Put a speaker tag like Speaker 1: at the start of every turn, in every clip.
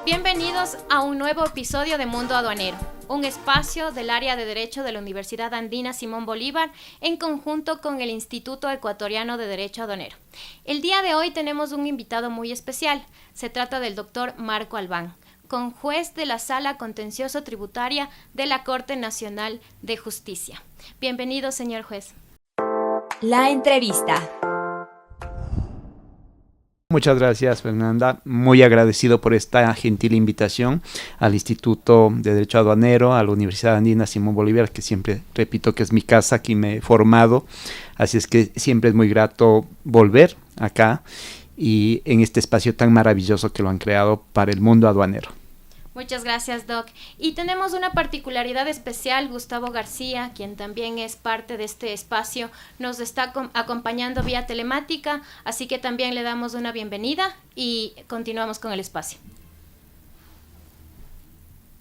Speaker 1: Bienvenidos a un nuevo episodio de Mundo Aduanero, un espacio del área de Derecho de la Universidad Andina Simón Bolívar en conjunto con el Instituto Ecuatoriano de Derecho Aduanero. El día de hoy tenemos un invitado muy especial. Se trata del doctor Marco Albán, conjuez de la Sala Contencioso Tributaria de la Corte Nacional de Justicia. Bienvenido, señor juez.
Speaker 2: La entrevista.
Speaker 3: Muchas gracias, Fernanda. Muy agradecido por esta gentil invitación al Instituto de Derecho Aduanero, a la Universidad Andina Simón Bolívar, que siempre repito que es mi casa, aquí me he formado, así es que siempre es muy grato volver acá y en este espacio tan maravilloso que lo han creado para el mundo aduanero.
Speaker 1: Muchas gracias, Doc. Y tenemos una particularidad especial. Gustavo García, quien también es parte de este espacio, nos está acompañando vía telemática, así que también le damos una bienvenida y continuamos con el espacio.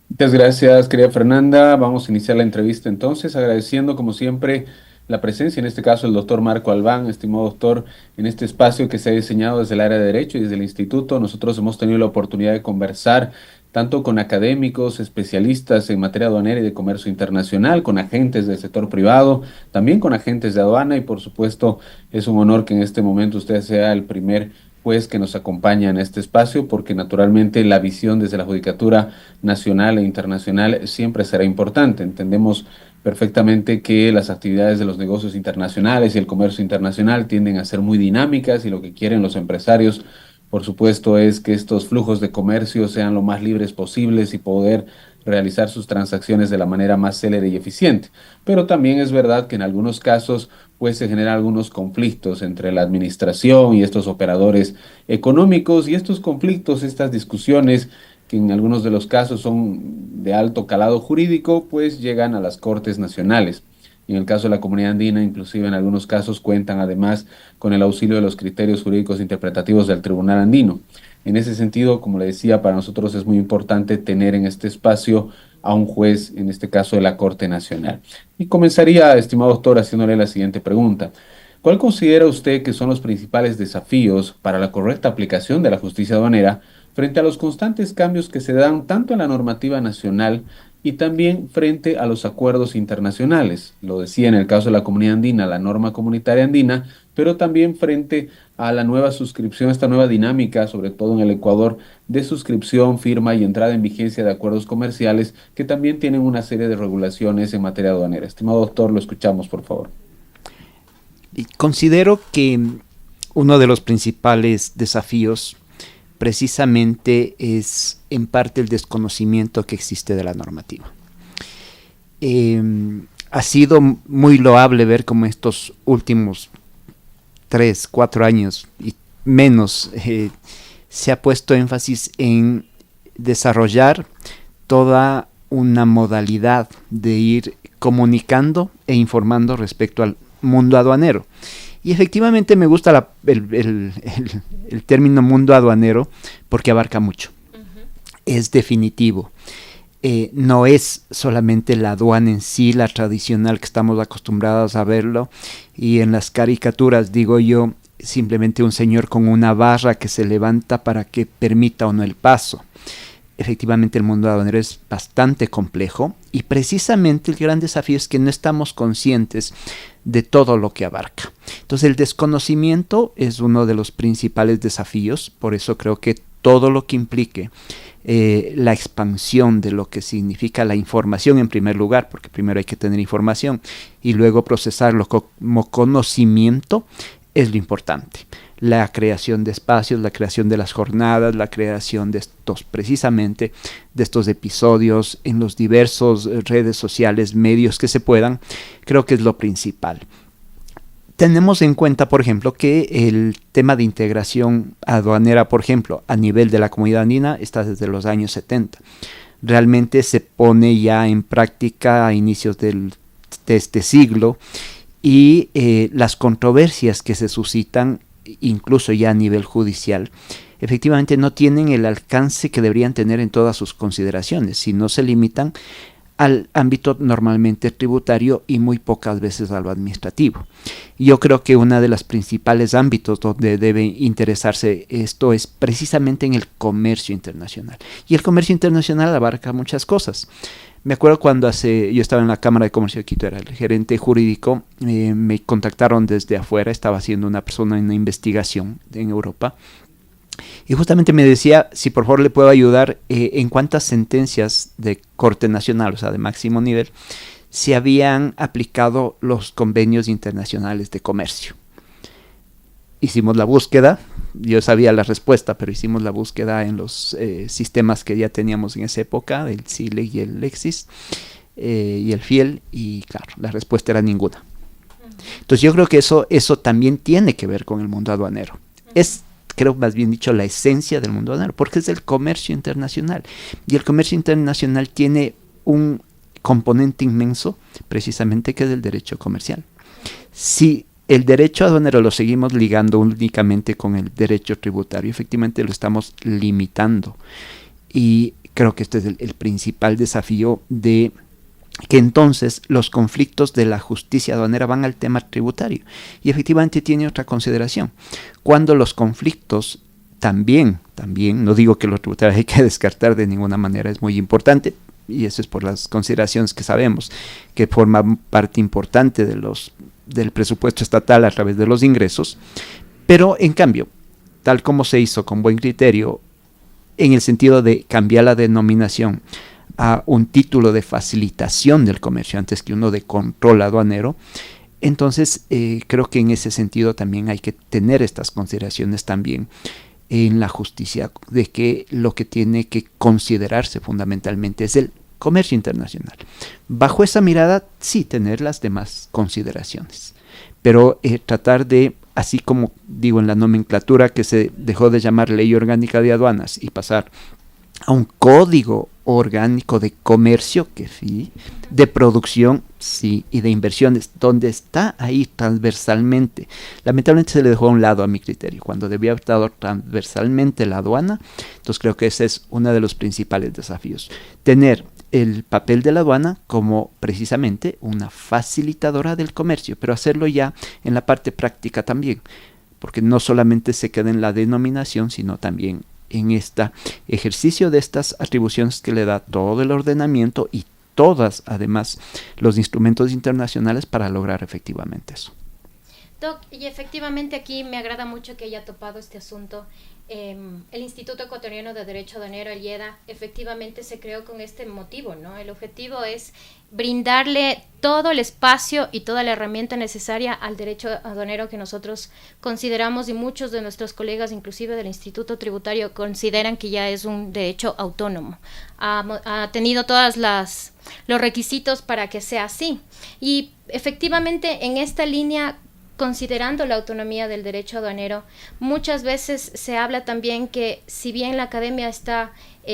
Speaker 4: Muchas gracias, querida Fernanda. Vamos a iniciar la entrevista entonces, agradeciendo como siempre la presencia, en este caso el doctor Marco Albán, estimado doctor, en este espacio que se ha diseñado desde el área de Derecho y desde el Instituto. Nosotros hemos tenido la oportunidad de conversar tanto con académicos, especialistas en materia aduanera y de comercio internacional, con agentes del sector privado, también con agentes de aduana y por supuesto es un honor que en este momento usted sea el primer juez que nos acompaña en este espacio, porque naturalmente la visión desde la Judicatura Nacional e Internacional siempre será importante. Entendemos perfectamente que las actividades de los negocios internacionales y el comercio internacional tienden a ser muy dinámicas y lo que quieren los empresarios, por supuesto, es que estos flujos de comercio sean lo más libres posibles y poder realizar sus transacciones de la manera más célere y eficiente. Pero también es verdad que en algunos casos pues se generan algunos conflictos entre la administración y estos operadores económicos, y estos conflictos, estas discusiones, que en algunos de los casos son de alto calado jurídico, pues llegan a las Cortes Nacionales. En el caso de la Comunidad Andina, inclusive en algunos casos cuentan además con el auxilio de los criterios jurídicos interpretativos del Tribunal Andino. En ese sentido, como le decía, para nosotros es muy importante tener en este espacio a un juez, en este caso de la Corte Nacional. Y comenzaría, estimado doctor, haciéndole la siguiente pregunta. ¿Cuál considera usted que son los principales desafíos para la correcta aplicación de la justicia aduanera frente a los constantes cambios que se dan tanto en la normativa nacional y también frente a los acuerdos internacionales? Lo decía en el caso de la Comunidad Andina, la norma comunitaria andina, pero también frente a la nueva suscripción, esta nueva dinámica, sobre todo en el Ecuador, de suscripción, firma y entrada en vigencia de acuerdos comerciales que también tienen una serie de regulaciones en materia aduanera. Estimado doctor, lo escuchamos, por favor.
Speaker 3: Considero que uno de los principales desafíos precisamente es en parte el desconocimiento que existe de la normativa. Ha sido muy loable ver cómo estos últimos 3, 4 años y menos se ha puesto énfasis en desarrollar toda una modalidad de ir comunicando e informando respecto al mundo aduanero. Y efectivamente me gusta el término mundo aduanero porque abarca mucho. Es definitivo. No es solamente la aduana en sí, la tradicional que estamos acostumbrados a verlo, y en las caricaturas, digo yo, simplemente un señor con una barra que se levanta para que permita o no el paso. Efectivamente el mundo aduanero es bastante complejo y precisamente el gran desafío es que no estamos conscientes de todo lo que abarca. Entonces el desconocimiento es uno de los principales desafíos, por eso creo que todo lo que implique la expansión de lo que significa la información en primer lugar, porque primero hay que tener información y luego procesarlo como conocimiento, es lo importante. La creación de espacios, la creación de las jornadas, la creación de precisamente de estos episodios en los diversos redes sociales, medios que se puedan, creo que es lo principal. Tenemos en cuenta, por ejemplo, que el tema de integración aduanera, por ejemplo, a nivel de la Comunidad Andina, está desde los años 70. Realmente se pone ya en práctica a inicios de este siglo, y las controversias que se suscitan, incluso ya a nivel judicial, efectivamente no tienen el alcance que deberían tener en todas sus consideraciones, si no se limitan al ámbito normalmente tributario y muy pocas veces a lo administrativo. Yo creo que uno de los principales ámbitos donde debe interesarse esto es precisamente en el comercio internacional. Y el comercio internacional abarca muchas cosas. Me acuerdo cuando yo estaba en la Cámara de Comercio de Quito, era el gerente jurídico, me contactaron desde afuera, estaba haciendo una investigación en Europa. Y justamente me decía si por favor le puedo ayudar en cuántas sentencias de corte nacional, o sea, de máximo nivel, se habían aplicado los convenios internacionales de comercio. Hicimos la búsqueda, yo sabía la respuesta, pero hicimos la búsqueda en los sistemas que ya teníamos en esa época, el CILEC y el Lexis y el FIEL, y claro, la respuesta era ninguna. Entonces yo creo que eso también tiene que ver con el mundo aduanero. Es, creo más bien dicho, la esencia del mundo aduanero, porque es el comercio internacional. Y el comercio internacional tiene un componente inmenso, precisamente, que es el derecho comercial. Si el derecho aduanero lo seguimos ligando únicamente con el derecho tributario, efectivamente lo estamos limitando. Y creo que este es el principal desafío de que entonces los conflictos de la justicia aduanera van al tema tributario. Y efectivamente tiene otra consideración. Cuando los conflictos también, no digo que los tributarios hay que descartar de ninguna manera, es muy importante, y eso es por las consideraciones que sabemos, que forman parte importante del presupuesto estatal a través de los ingresos, pero en cambio, tal como se hizo con buen criterio, en el sentido de cambiar la denominación a un título de facilitación del comercio antes que uno de control aduanero, entonces creo que en ese sentido también hay que tener estas consideraciones también en la justicia, de que lo que tiene que considerarse fundamentalmente es el comercio internacional. Bajo esa mirada, sí, tener las demás consideraciones, pero tratar de, así como digo en la nomenclatura que se dejó de llamar Ley Orgánica de Aduanas y pasar a un código orgánico de comercio, que sí, de producción, sí, y de inversiones, donde está ahí transversalmente. Lamentablemente se le dejó a un lado a mi criterio, cuando debía haber estado transversalmente la aduana. Entonces creo que ese es uno de los principales desafíos. Tener el papel de la aduana como precisamente una facilitadora del comercio, pero hacerlo ya en la parte práctica también, porque no solamente se queda en la denominación, sino también en este ejercicio de estas atribuciones que le da todo el ordenamiento y todas, además, los instrumentos internacionales para lograr efectivamente eso.
Speaker 1: Doc, y efectivamente aquí me agrada mucho que haya topado este asunto. El Instituto Ecuatoriano de Derecho Aduanero, el IEDA, efectivamente se creó con este motivo, ¿no? El objetivo es brindarle todo el espacio y toda la herramienta necesaria al derecho aduanero que nosotros consideramos, y muchos de nuestros colegas, inclusive del Instituto Tributario, consideran que ya es un derecho autónomo. Ha tenido todos los requisitos para que sea así. Y efectivamente en esta línea, considerando la autonomía del derecho aduanero, muchas veces se habla también que si bien la academia está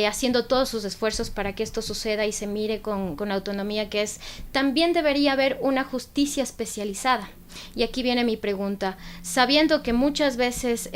Speaker 1: haciendo todos sus esfuerzos para que esto suceda y se mire con autonomía que es, también debería haber una justicia especializada. Y aquí viene mi pregunta, sabiendo que muchas veces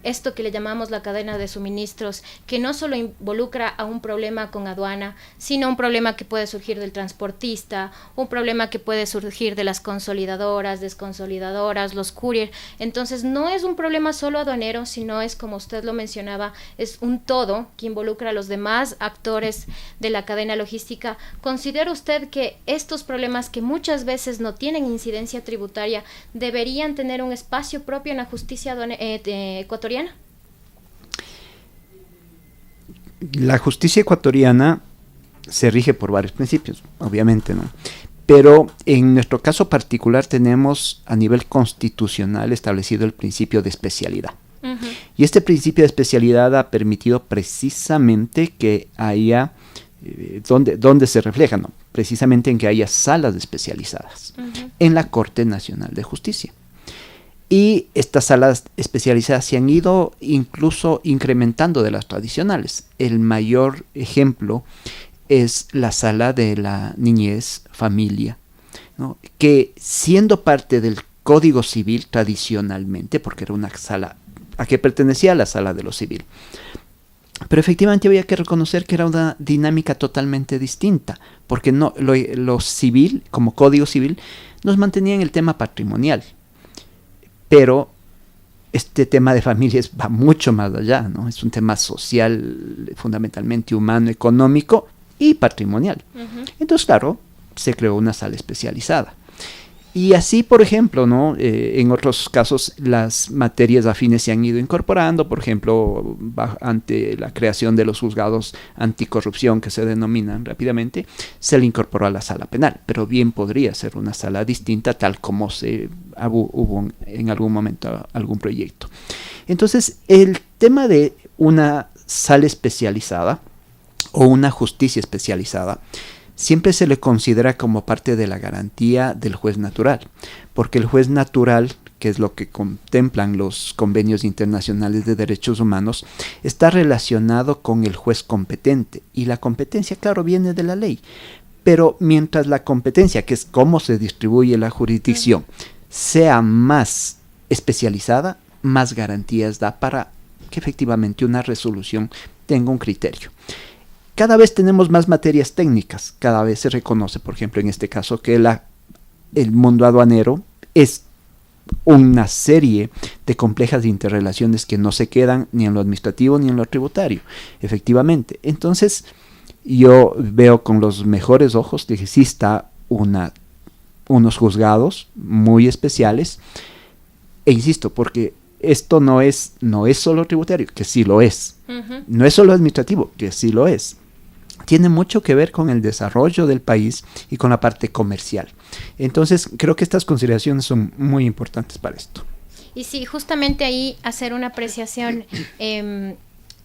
Speaker 1: esto que le llamamos la cadena de suministros, que no solo involucra a un problema con aduana, sino un problema que puede surgir del transportista, un problema que puede surgir de las consolidadoras, desconsolidadoras, los courier. Entonces no es un problema solo aduanero, sino es, como usted lo mencionaba, es un todo que involucra a los demás actores de la cadena logística. ¿Considera usted que estos problemas, que muchas veces no tienen incidencia tributaria, deberían tener un espacio propio en la justicia ecuatoriana?
Speaker 3: La justicia ecuatoriana se rige por varios principios, obviamente, ¿no? Pero en nuestro caso particular tenemos a nivel constitucional establecido el principio de especialidad. Uh-huh. Y este principio de especialidad ha permitido precisamente que haya, donde se refleja, ¿no? Precisamente en que haya salas especializadas uh-huh. en la Corte Nacional de Justicia. Y estas salas especializadas se han ido incluso incrementando de las tradicionales. El mayor ejemplo es la sala de la niñez, familia, ¿no? Que siendo parte del Código Civil tradicionalmente, porque era una sala a que pertenecía a la sala de lo civil, Pero efectivamente había que reconocer que era una dinámica totalmente distinta, porque no, lo civil, como código civil, nos mantenía en el tema patrimonial. Pero este tema de familias va mucho más allá, ¿no? Es un tema social, fundamentalmente humano, económico y patrimonial. Entonces, claro, se creó una sala especializada. Y así, por ejemplo, ¿no? En otros casos las materias afines se han ido incorporando, por ejemplo, ante la creación de los juzgados anticorrupción, que se denominan rápidamente, se le incorporó a la sala penal, pero bien podría ser una sala distinta, tal como hubo en algún momento algún proyecto. Entonces, el tema de una sala especializada o una justicia especializada siempre se le considera como parte de la garantía del juez natural, porque el juez natural, que es lo que contemplan los convenios internacionales de derechos humanos, está relacionado con el juez competente, y la competencia, claro, viene de la ley, pero mientras la competencia, que es cómo se distribuye la jurisdicción, sea más especializada, más garantías da para que efectivamente una resolución tenga un criterio. Cada vez tenemos más materias técnicas, cada vez se reconoce, por ejemplo, en este caso, que el mundo aduanero es una serie de complejas interrelaciones que no se quedan ni en lo administrativo ni en lo tributario, efectivamente. Entonces, yo veo con los mejores ojos que exista unos juzgados muy especiales, e insisto, porque esto no es solo tributario, que sí lo es, no es solo administrativo, que sí lo es. Tiene mucho que ver con el desarrollo del país y con la parte comercial. Entonces, creo que estas consideraciones son muy importantes para esto.
Speaker 1: Y sí, justamente ahí hacer una apreciación.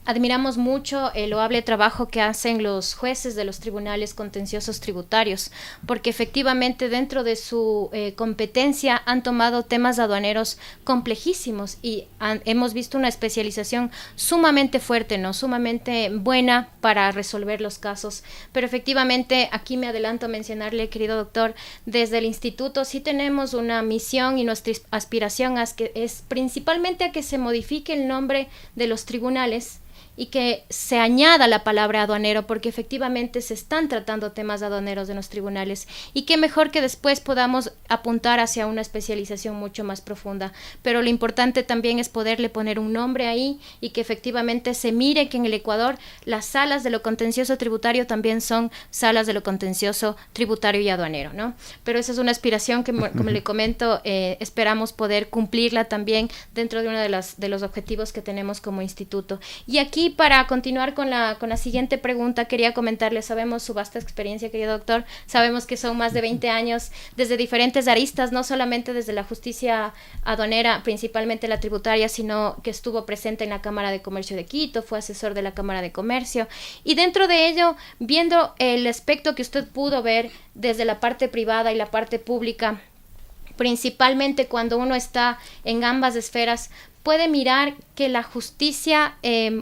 Speaker 1: Admiramos mucho el loable trabajo que hacen los jueces de los tribunales contenciosos tributarios, porque efectivamente dentro de su competencia han tomado temas aduaneros complejísimos y hemos visto una especialización sumamente fuerte, ¿no? Sumamente buena para resolver los casos. Pero efectivamente, aquí me adelanto a mencionarle, querido doctor, desde el instituto sí tenemos una misión y nuestra aspiración es principalmente a que se modifique el nombre de los tribunales y que se añada la palabra aduanero, porque efectivamente se están tratando temas aduaneros en los tribunales, y qué mejor que después podamos apuntar hacia una especialización mucho más profunda, pero lo importante también es poderle poner un nombre ahí y que efectivamente se mire que en el Ecuador las salas de lo contencioso tributario también son salas de lo contencioso tributario y aduanero, ¿no? Pero esa es una aspiración que, como le comento, esperamos poder cumplirla también dentro de uno de los objetivos que tenemos como instituto. Y aquí, para continuar con la siguiente pregunta, quería comentarle, sabemos su vasta experiencia, querido doctor, sabemos que son más de 20 años desde diferentes aristas, no solamente desde la justicia aduanera, principalmente la tributaria, sino que estuvo presente en la Cámara de Comercio de Quito, fue asesor de la Cámara de Comercio, y dentro de ello, viendo el aspecto que usted pudo ver desde la parte privada y la parte pública, principalmente cuando uno está en ambas esferas, puede mirar que la justicia,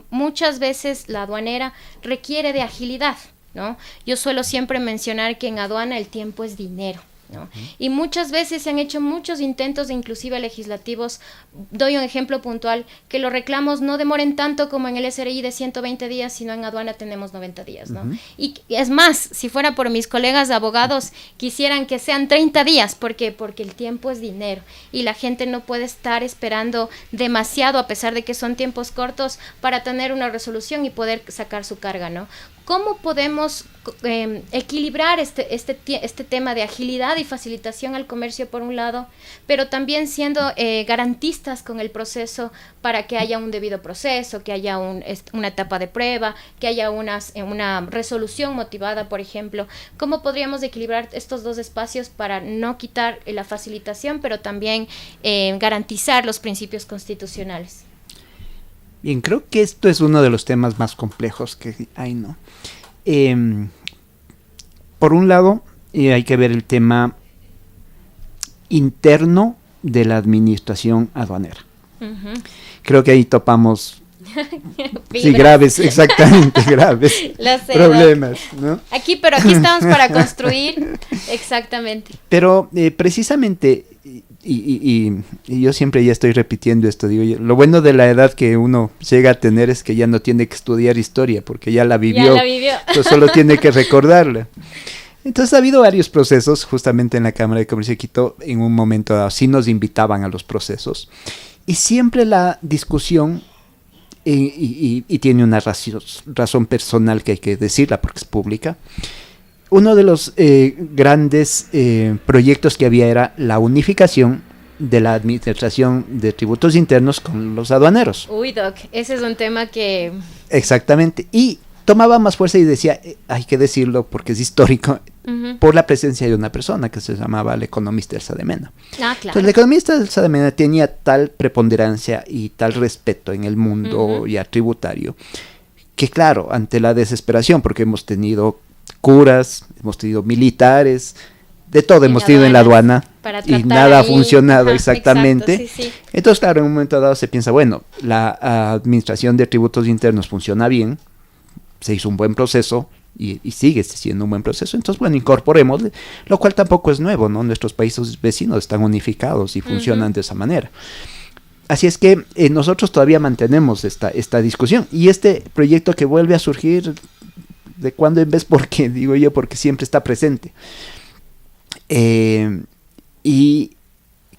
Speaker 1: muchas veces la aduanera, requiere de agilidad, ¿no? Yo suelo siempre mencionar que en aduana el tiempo es dinero, ¿no? Y muchas veces se han hecho muchos intentos, inclusive legislativos. Doy un ejemplo puntual, que los reclamos no demoren tanto como en el SRI de 120 días, sino en aduana tenemos 90 días, ¿no? Y es más, si fuera por mis colegas abogados, quisieran que sean 30 días, ¿por qué? Porque el tiempo es dinero y la gente no puede estar esperando demasiado, a pesar de que son tiempos cortos, para tener una resolución y poder sacar su carga, ¿no? ¿Cómo podemos equilibrar este tema de agilidad y facilitación al comercio por un lado, pero también siendo garantistas con el proceso para que haya un debido proceso, que haya una etapa de prueba, que haya una resolución motivada, por ejemplo? ¿Cómo podríamos equilibrar estos dos espacios para no quitar la facilitación, pero también garantizar los principios constitucionales?
Speaker 3: Bien, creo que esto es uno de los temas más complejos que hay, ¿no? Por un lado, hay que ver el tema interno de la administración aduanera. Creo que ahí topamos sí, graves, exactamente, graves problemas, ¿no?
Speaker 1: Pero aquí estamos para construir, exactamente.
Speaker 3: Pero precisamente y yo siempre ya estoy repitiendo esto, digo, lo bueno de la edad que uno llega a tener es que ya no tiene que estudiar historia, porque ya la vivió, entonces solo tiene que recordarla. Entonces ha habido varios procesos, justamente en la Cámara de Comercio de Quito, en un momento dado, sí nos invitaban a los procesos, y siempre la discusión, y tiene una razón personal que hay que decirla porque es pública. Uno de los grandes proyectos que había era la unificación de la administración de tributos internos con los aduaneros.
Speaker 1: Uy, Doc, ese es un tema que...
Speaker 3: Exactamente, y tomaba más fuerza y decía, hay que decirlo porque es histórico, por la presencia de una persona que se llamaba el economista Elsa de Mena.
Speaker 1: Claro.
Speaker 3: Entonces, el economista Elsa de Mena tenía tal preponderancia y tal respeto en el mundo ya tributario, que claro, ante la desesperación, porque hemos tenido curas, hemos tenido militares, de todo hemos tenido en la aduana y nada ha funcionado exactamente.
Speaker 1: Exacto, sí.
Speaker 3: Entonces, claro, en un momento dado se piensa, bueno, la administración de tributos internos funciona bien, se hizo un buen proceso y sigue siendo un buen proceso, entonces bueno, incorporémosle, lo cual tampoco es nuevo, ¿no? Nuestros países vecinos están unificados y funcionan de esa manera. Así es que nosotros todavía mantenemos esta discusión, y este proyecto que vuelve a surgir de cuando en vez, porque digo yo, porque siempre está presente. Y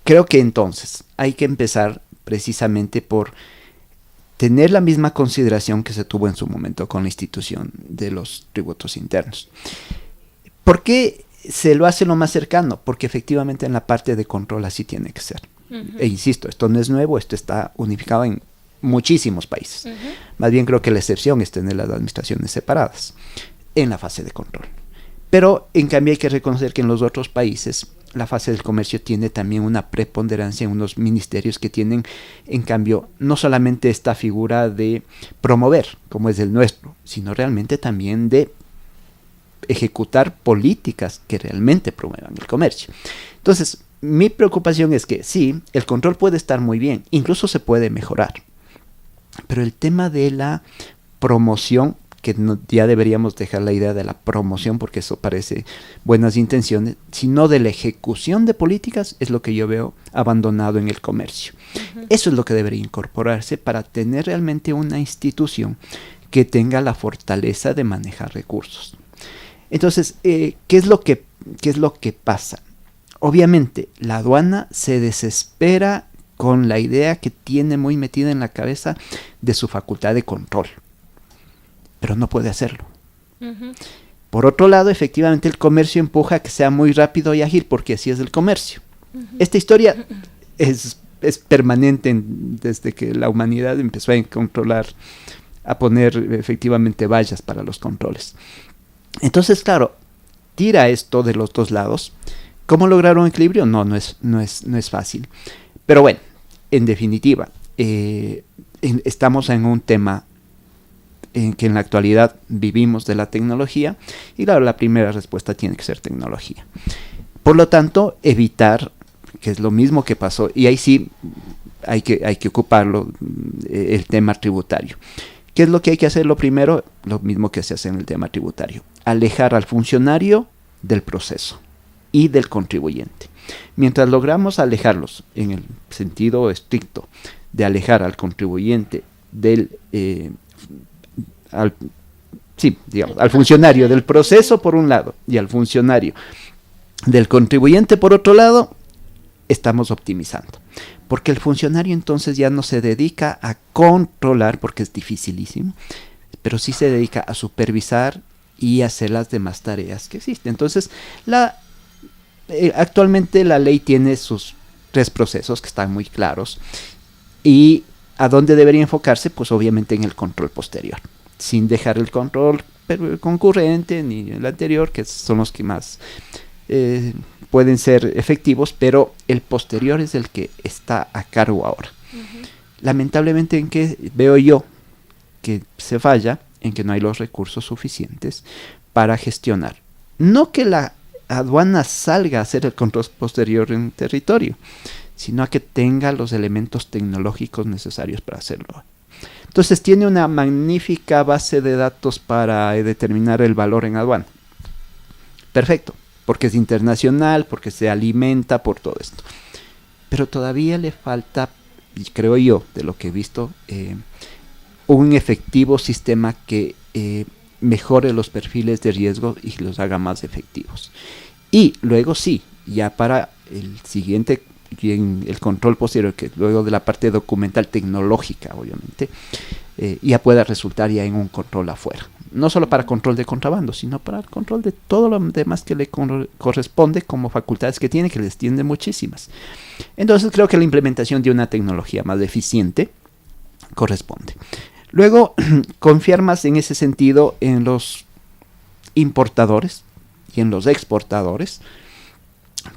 Speaker 3: creo que entonces hay que empezar precisamente por tener la misma consideración que se tuvo en su momento con la institución de los tributos internos. ¿Por qué se lo hace lo más cercano? Porque efectivamente en la parte de control así tiene que ser. E insisto, esto no es nuevo, esto está unificado en muchísimos países. Más bien creo que la excepción es tener las administraciones separadas en la fase de control. Pero en cambio hay que reconocer que en los otros países la fase del comercio tiene también una preponderancia en unos ministerios que tienen, en cambio, no solamente esta figura de promover, como es el nuestro, sino realmente también de ejecutar políticas que realmente promuevan el comercio. Entonces, mi preocupación es que sí, el control puede estar muy bien, incluso se puede mejorar, pero el tema de la promoción, que ya deberíamos dejar la idea de la promoción porque eso parece buenas intenciones, sino de la ejecución de políticas, es lo que yo veo abandonado en el comercio. Eso es lo que debería incorporarse para tener realmente una institución que tenga la fortaleza de manejar recursos. Entonces, ¿qué es lo que pasa? Obviamente, la aduana se desespera con la idea que tiene muy metida en la cabeza de su facultad de control, pero no puede hacerlo. Por otro lado, efectivamente el comercio empuja a que sea muy rápido y ágil, porque así es el comercio. Esta historia es permanente desde que la humanidad empezó a controlar, a poner efectivamente vallas para los controles. Entonces, claro, tira esto de los dos lados. ¿Cómo lograr un equilibrio? No es fácil. Pero bueno, en definitiva, estamos en un tema en que en la actualidad vivimos de la tecnología, y claro, la primera respuesta tiene que ser tecnología. Por lo tanto, evitar, que es lo mismo que pasó, y ahí sí hay que ocuparlo, el tema tributario. ¿Qué es lo que hay que hacer? Lo primero, lo mismo que se hace en el tema tributario: alejar al funcionario del proceso y del contribuyente. Mientras logramos alejarlos, en el sentido estricto de alejar al contribuyente del al funcionario del proceso por un lado y al funcionario del contribuyente por otro lado, estamos optimizando. Porque el funcionario entonces ya no se dedica a controlar, porque es dificilísimo, pero sí se dedica a supervisar y hacer las demás tareas que existen. Entonces, actualmente la ley tiene sus 3 procesos que están muy claros. ¿Y a dónde debería enfocarse? Pues obviamente en el control posterior, sin dejar el control concurrente ni el anterior, que son los que más pueden ser efectivos, pero el posterior es el que está a cargo ahora. Lamentablemente, ¿en qué veo yo que se falla? En que no hay los recursos suficientes para gestionar. No que la aduana salga a hacer el control posterior en territorio, sino a que tenga los elementos tecnológicos necesarios para hacerlo. Entonces tiene una magnífica base de datos para determinar el valor en aduana. Perfecto, porque es internacional, porque se alimenta por todo esto. pero todavía le falta, creo yo, de lo que he visto, un efectivo sistema que mejore los perfiles de riesgo y los haga más efectivos. Y luego sí, ya para el siguiente, el control posterior, que luego de la parte documental tecnológica, obviamente, ya pueda resultar ya en un control afuera. No solo para control de contrabando, sino para el control de todo lo demás que le corresponde como facultades que tiene, que les tiende muchísimas. Entonces creo que la implementación de una tecnología más eficiente corresponde. Luego, confiar más en ese sentido en los importadores y en los exportadores,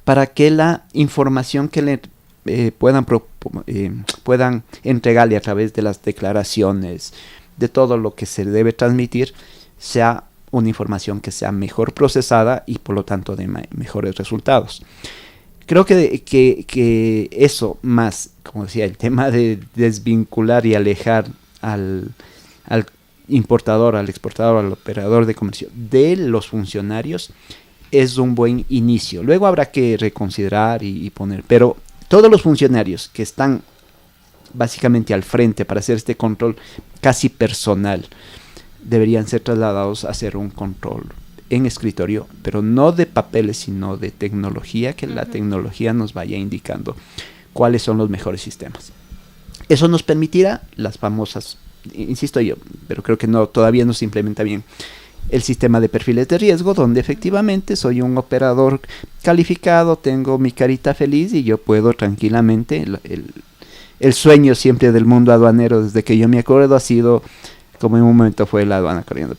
Speaker 3: para que la información que le puedan entregarle a través de las declaraciones, de todo lo que se debe transmitir, sea una información que sea mejor procesada y por lo tanto de mejores resultados. Creo que eso más, como decía, el tema de desvincular y alejar al importador, al exportador, al operador de comercio de los funcionarios es un buen inicio. Luego habrá que reconsiderar y poner, pero todos los funcionarios que están básicamente al frente para hacer este control casi personal deberían ser trasladados a hacer un control en escritorio, pero no de papeles, sino de tecnología, que la tecnología nos vaya indicando cuáles son los mejores sistemas. Eso nos permitirá las famosas, insisto yo, pero creo que todavía no se implementa bien, el sistema de perfiles de riesgo, donde efectivamente soy un operador calificado, tengo mi carita feliz y yo puedo tranquilamente, el sueño siempre del mundo aduanero desde que yo me acuerdo ha sido, como en un momento fue la aduana corriendo,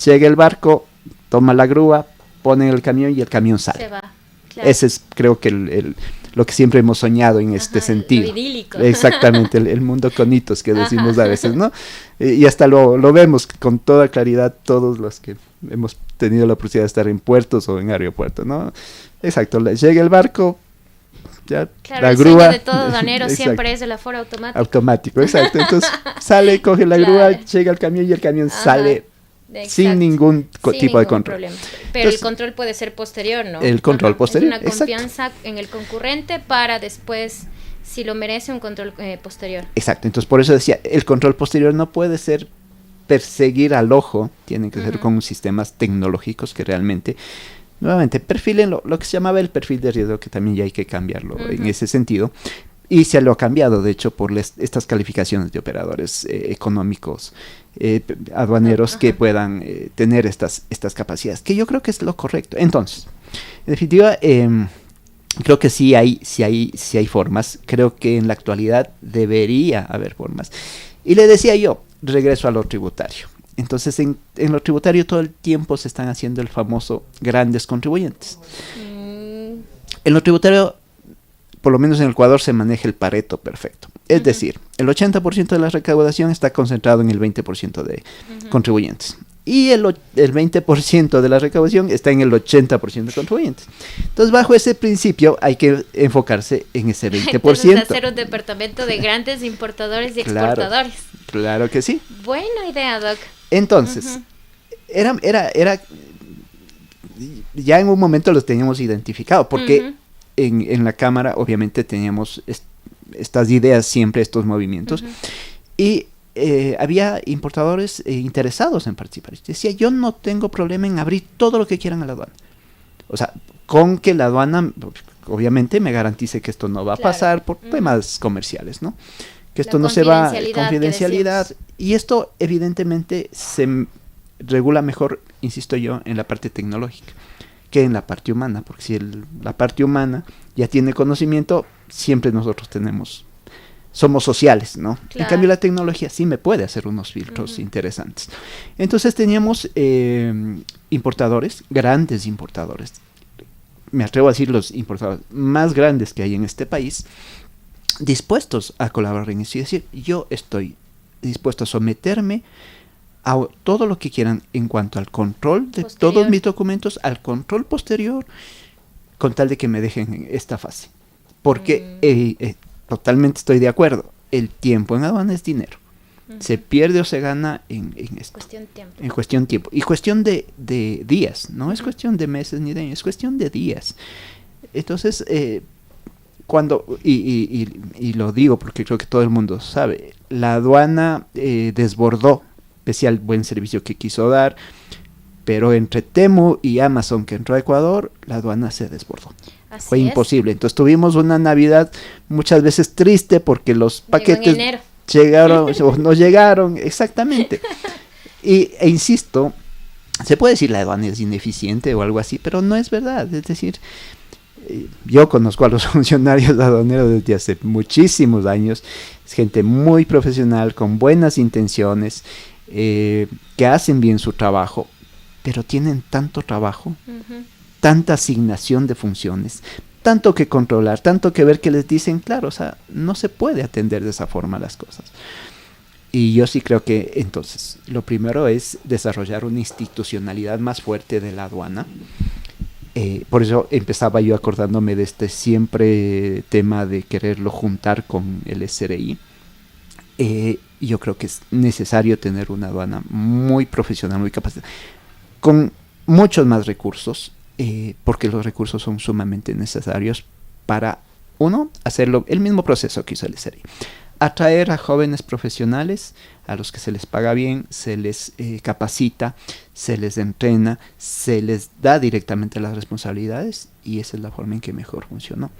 Speaker 3: llega el barco, toma la grúa, pone el camión y el camión sale. Se va, claro. Ese es creo que lo que siempre hemos soñado en este sentido.
Speaker 1: Lo idílico.
Speaker 3: Exactamente, el mundo con hitos que decimos a veces, ¿no? Y hasta lo vemos con toda claridad todos los que hemos tenido la oportunidad de estar en puertos o en aeropuertos, ¿no? Exacto, llega el barco, ya,
Speaker 1: claro,
Speaker 3: la
Speaker 1: el
Speaker 3: grúa.
Speaker 1: Sueño de todo aduanero siempre es el aforo automático.
Speaker 3: Automático, exacto. Entonces sale, coge la grúa, llega al camión y el camión sale sin ningún tipo de control.
Speaker 1: Problema. Pero entonces, el control puede ser posterior, ¿no?
Speaker 3: El control posterior.
Speaker 1: Es una confianza en el concurrente para después, si lo merece, un control posterior.
Speaker 3: Exacto. Entonces, por eso decía, el control posterior no puede ser perseguir al ojo, tiene que ser con sistemas tecnológicos que realmente, nuevamente, perfilen lo que se llamaba el perfil de riesgo, que también ya hay que cambiarlo en ese sentido. Y se lo ha cambiado, de hecho, por estas calificaciones de operadores económicos, aduaneros que puedan tener estas capacidades, que yo creo que es lo correcto. Entonces, en definitiva, creo que sí hay formas. Creo que en la actualidad debería haber formas. Y le decía yo, regreso a lo tributario. Entonces, en lo tributario todo el tiempo se están haciendo el famoso grandes contribuyentes. En lo tributario, por lo menos en el Ecuador, se maneja el Pareto perfecto. Es decir, el 80% de la recaudación está concentrado en el 20% de contribuyentes. Y el 20% de la recaudación está en el 80% de contribuyentes. Entonces, bajo ese principio, hay que enfocarse en ese 20%.
Speaker 1: Entonces, hacer un departamento de grandes importadores y exportadores.
Speaker 3: Claro que sí.
Speaker 1: Buena idea, Doc.
Speaker 3: Entonces, era ya en un momento los teníamos identificado, porque en la Cámara obviamente teníamos estas ideas siempre, estos movimientos, y había importadores interesados en participar. Decía, yo no tengo problema en abrir todo lo que quieran a la aduana. O sea, con que la aduana obviamente me garantice que esto no va a pasar por temas comerciales, ¿no? Que esto no se va, confidencialidad, y esto evidentemente se regula mejor, insisto yo, en la parte tecnológica que en la parte humana, porque si la parte humana ya tiene conocimiento, siempre nosotros somos sociales, ¿no? Claro. En cambio la tecnología sí me puede hacer unos filtros interesantes. Entonces teníamos importadores, grandes importadores, me atrevo a decir los importadores más grandes que hay en este país, dispuestos a colaborar en eso y decir, yo estoy dispuesto a someterme a todo lo que quieran en cuanto al control de todos mis documentos, al control posterior, con tal de que me dejen en esta fase. Porque totalmente estoy de acuerdo, el tiempo en aduana es dinero. Se pierde o se gana en esto. En cuestión de tiempo. Y cuestión de días, no es cuestión de meses ni de años, es cuestión de días. Entonces, cuando, y lo digo porque creo que todo el mundo sabe, la aduana desbordó, pese al buen servicio que quiso dar, pero entre Temu y Amazon que entró a Ecuador, la aduana se desbordó. Fue imposible. Entonces tuvimos una Navidad muchas veces triste porque los paquetes llegaron o no llegaron, exactamente. E insisto, se puede decir la aduana es ineficiente o algo así, pero no es verdad. Es decir, yo conozco a los funcionarios aduaneros desde hace muchísimos años, es gente muy profesional, con buenas intenciones, que hacen bien su trabajo, pero tienen tanto trabajo, tanta asignación de funciones, tanto que controlar, tanto que ver, que les dicen, claro, o sea, no se puede atender de esa forma las cosas. Y yo sí creo que entonces lo primero es desarrollar una institucionalidad más fuerte de la aduana. Por eso empezaba yo acordándome de este siempre tema de quererlo juntar con el SRI. Yo creo que es necesario tener una aduana muy profesional, muy capacitada, con muchos más recursos, porque los recursos son sumamente necesarios para, uno, hacerlo el mismo proceso que hizo el SRI. Atraer a jóvenes profesionales a los que se les paga bien, se les capacita, se les entrena, se les da directamente las responsabilidades, y esa es la forma en que mejor funcionó.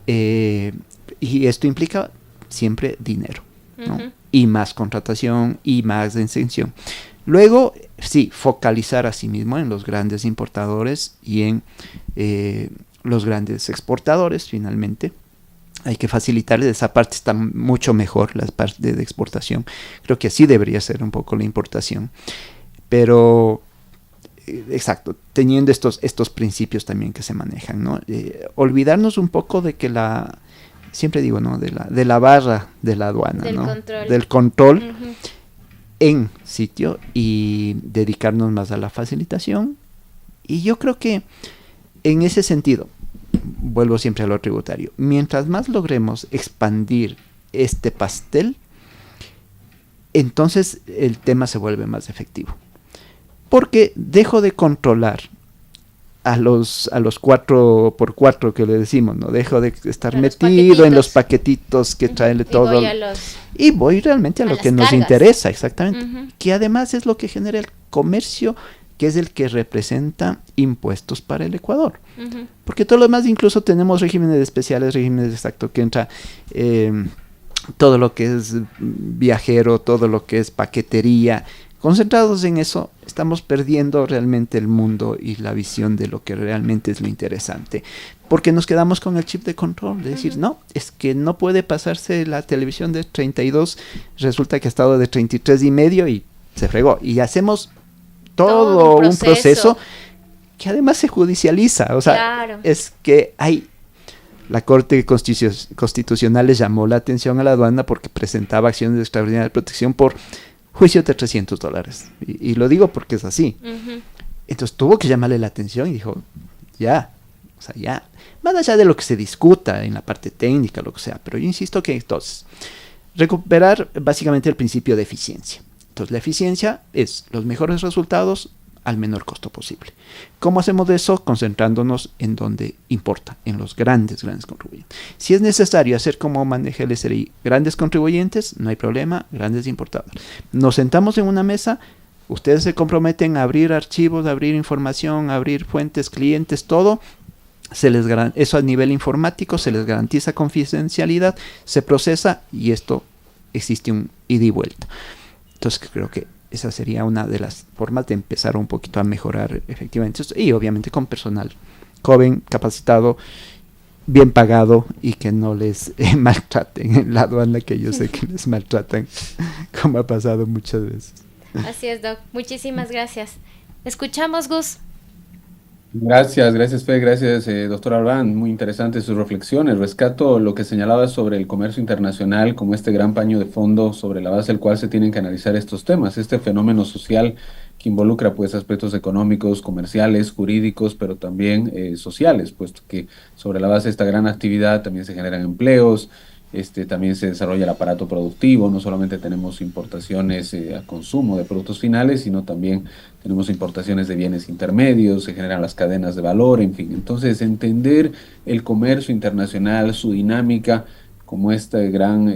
Speaker 3: Y esto implica siempre dinero, ¿no? Y más contratación y más extensión. Luego, sí, focalizar a sí mismo en los grandes importadores y en los grandes exportadores, finalmente. Hay que facilitarles, esa parte está mucho mejor, la parte de exportación. Creo que así debería ser un poco la importación. Pero, exacto, teniendo estos principios también que se manejan, ¿no? Olvidarnos un poco de que siempre digo, ¿no? De la barra de la aduana, ¿no? Del control en sitio, y dedicarnos más a la facilitación. Y yo creo que en ese sentido, vuelvo siempre a lo tributario, mientras más logremos expandir este pastel, entonces el tema se vuelve más efectivo, porque dejo de controlar a los 4x4 que le decimos, ¿no? Dejo de estar metido en los paquetitos que traen todo, y voy realmente a lo que nos interesa, exactamente, que además es lo que genera el comercio, que es el que representa impuestos para el Ecuador. Porque todo lo demás, incluso tenemos regímenes especiales, regímenes exactos, que entra todo lo que es viajero, todo lo que es paquetería. Concentrados en eso, estamos perdiendo realmente el mundo y la visión de lo que realmente es lo interesante. Porque nos quedamos con el chip de control, de decir, no, es que no puede pasarse la televisión de 32, resulta que ha estado de 33,5 y se fregó. Y hacemos todo un proceso que además se judicializa. O sea, es que la Corte Constitucional les llamó la atención a la aduana porque presentaba acciones de extraordinaria de protección por juicio de $300. Y lo digo porque es así. Entonces tuvo que llamarle la atención y dijo, ya, más allá de lo que se discuta en la parte técnica, lo que sea, pero yo insisto que entonces, recuperar básicamente el principio de eficiencia. Entonces la eficiencia es los mejores resultados al menor costo posible. ¿Cómo hacemos eso? Concentrándonos en donde importa, en los grandes contribuyentes. Si es necesario hacer como maneja el SRI, grandes contribuyentes, no hay problema, grandes importadores. Nos sentamos en una mesa, ustedes se comprometen a abrir archivos, a abrir información, a abrir fuentes, clientes, todo. Eso a nivel informático, se les garantiza confidencialidad, se procesa, y esto existe un ida y vuelta. Entonces creo que esa sería una de las formas de empezar un poquito a mejorar efectivamente. Y obviamente con personal joven, capacitado, bien pagado, y que no les maltraten en la aduana, que yo sé que les maltratan, como ha pasado muchas veces.
Speaker 1: Así es, Doc. Muchísimas gracias. Escuchamos, Gus.
Speaker 4: Gracias Fe, gracias doctor Albán, muy interesantes sus reflexiones. Rescato lo que señalaba sobre el comercio internacional como este gran paño de fondo sobre la base del cual se tienen que analizar estos temas, este fenómeno social que involucra pues aspectos económicos, comerciales, jurídicos, pero también sociales, puesto que sobre la base de esta gran actividad también se generan empleos también se desarrolla el aparato productivo. No solamente tenemos importaciones a consumo de productos finales, sino también tenemos importaciones de bienes intermedios, se generan las cadenas de valor, en fin. Entonces, entender el comercio internacional, su dinámica, como este gran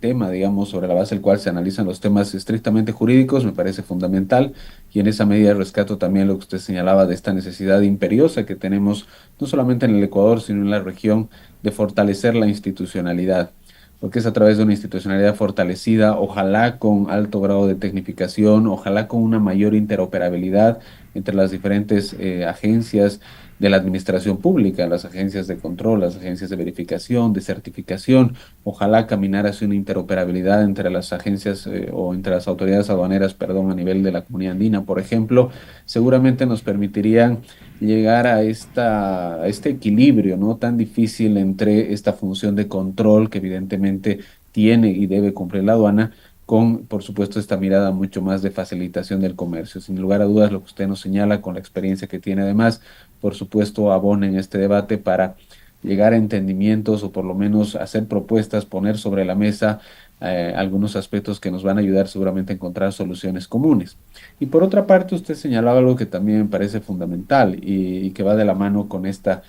Speaker 4: tema, digamos, sobre la base del cual se analizan los temas estrictamente jurídicos, me parece fundamental, y en esa medida rescato también lo que usted señalaba de esta necesidad imperiosa que tenemos, no solamente en el Ecuador, sino en la región, de fortalecer la institucionalidad, porque es a través de una institucionalidad fortalecida, ojalá con alto grado de tecnificación, ojalá con una mayor interoperabilidad entre las diferentes agencias de la administración pública, las agencias de control, las agencias de verificación, de certificación, ojalá caminar hacia una interoperabilidad entre las agencias o entre las autoridades aduaneras, perdón, a nivel de la Comunidad Andina, por ejemplo, seguramente nos permitirían llegar a este equilibrio, ¿no?, tan difícil entre esta función de control que evidentemente tiene y debe cumplir la aduana, con, por supuesto, esta mirada mucho más de facilitación del comercio. Sin lugar a dudas, lo que usted nos señala, con la experiencia que tiene además, por supuesto, abona en este debate para llegar a entendimientos o por lo menos hacer propuestas, poner sobre la mesa algunos aspectos que nos van a ayudar seguramente a encontrar soluciones comunes. Y por otra parte, usted señalaba algo que también me parece fundamental y que va de la mano con esta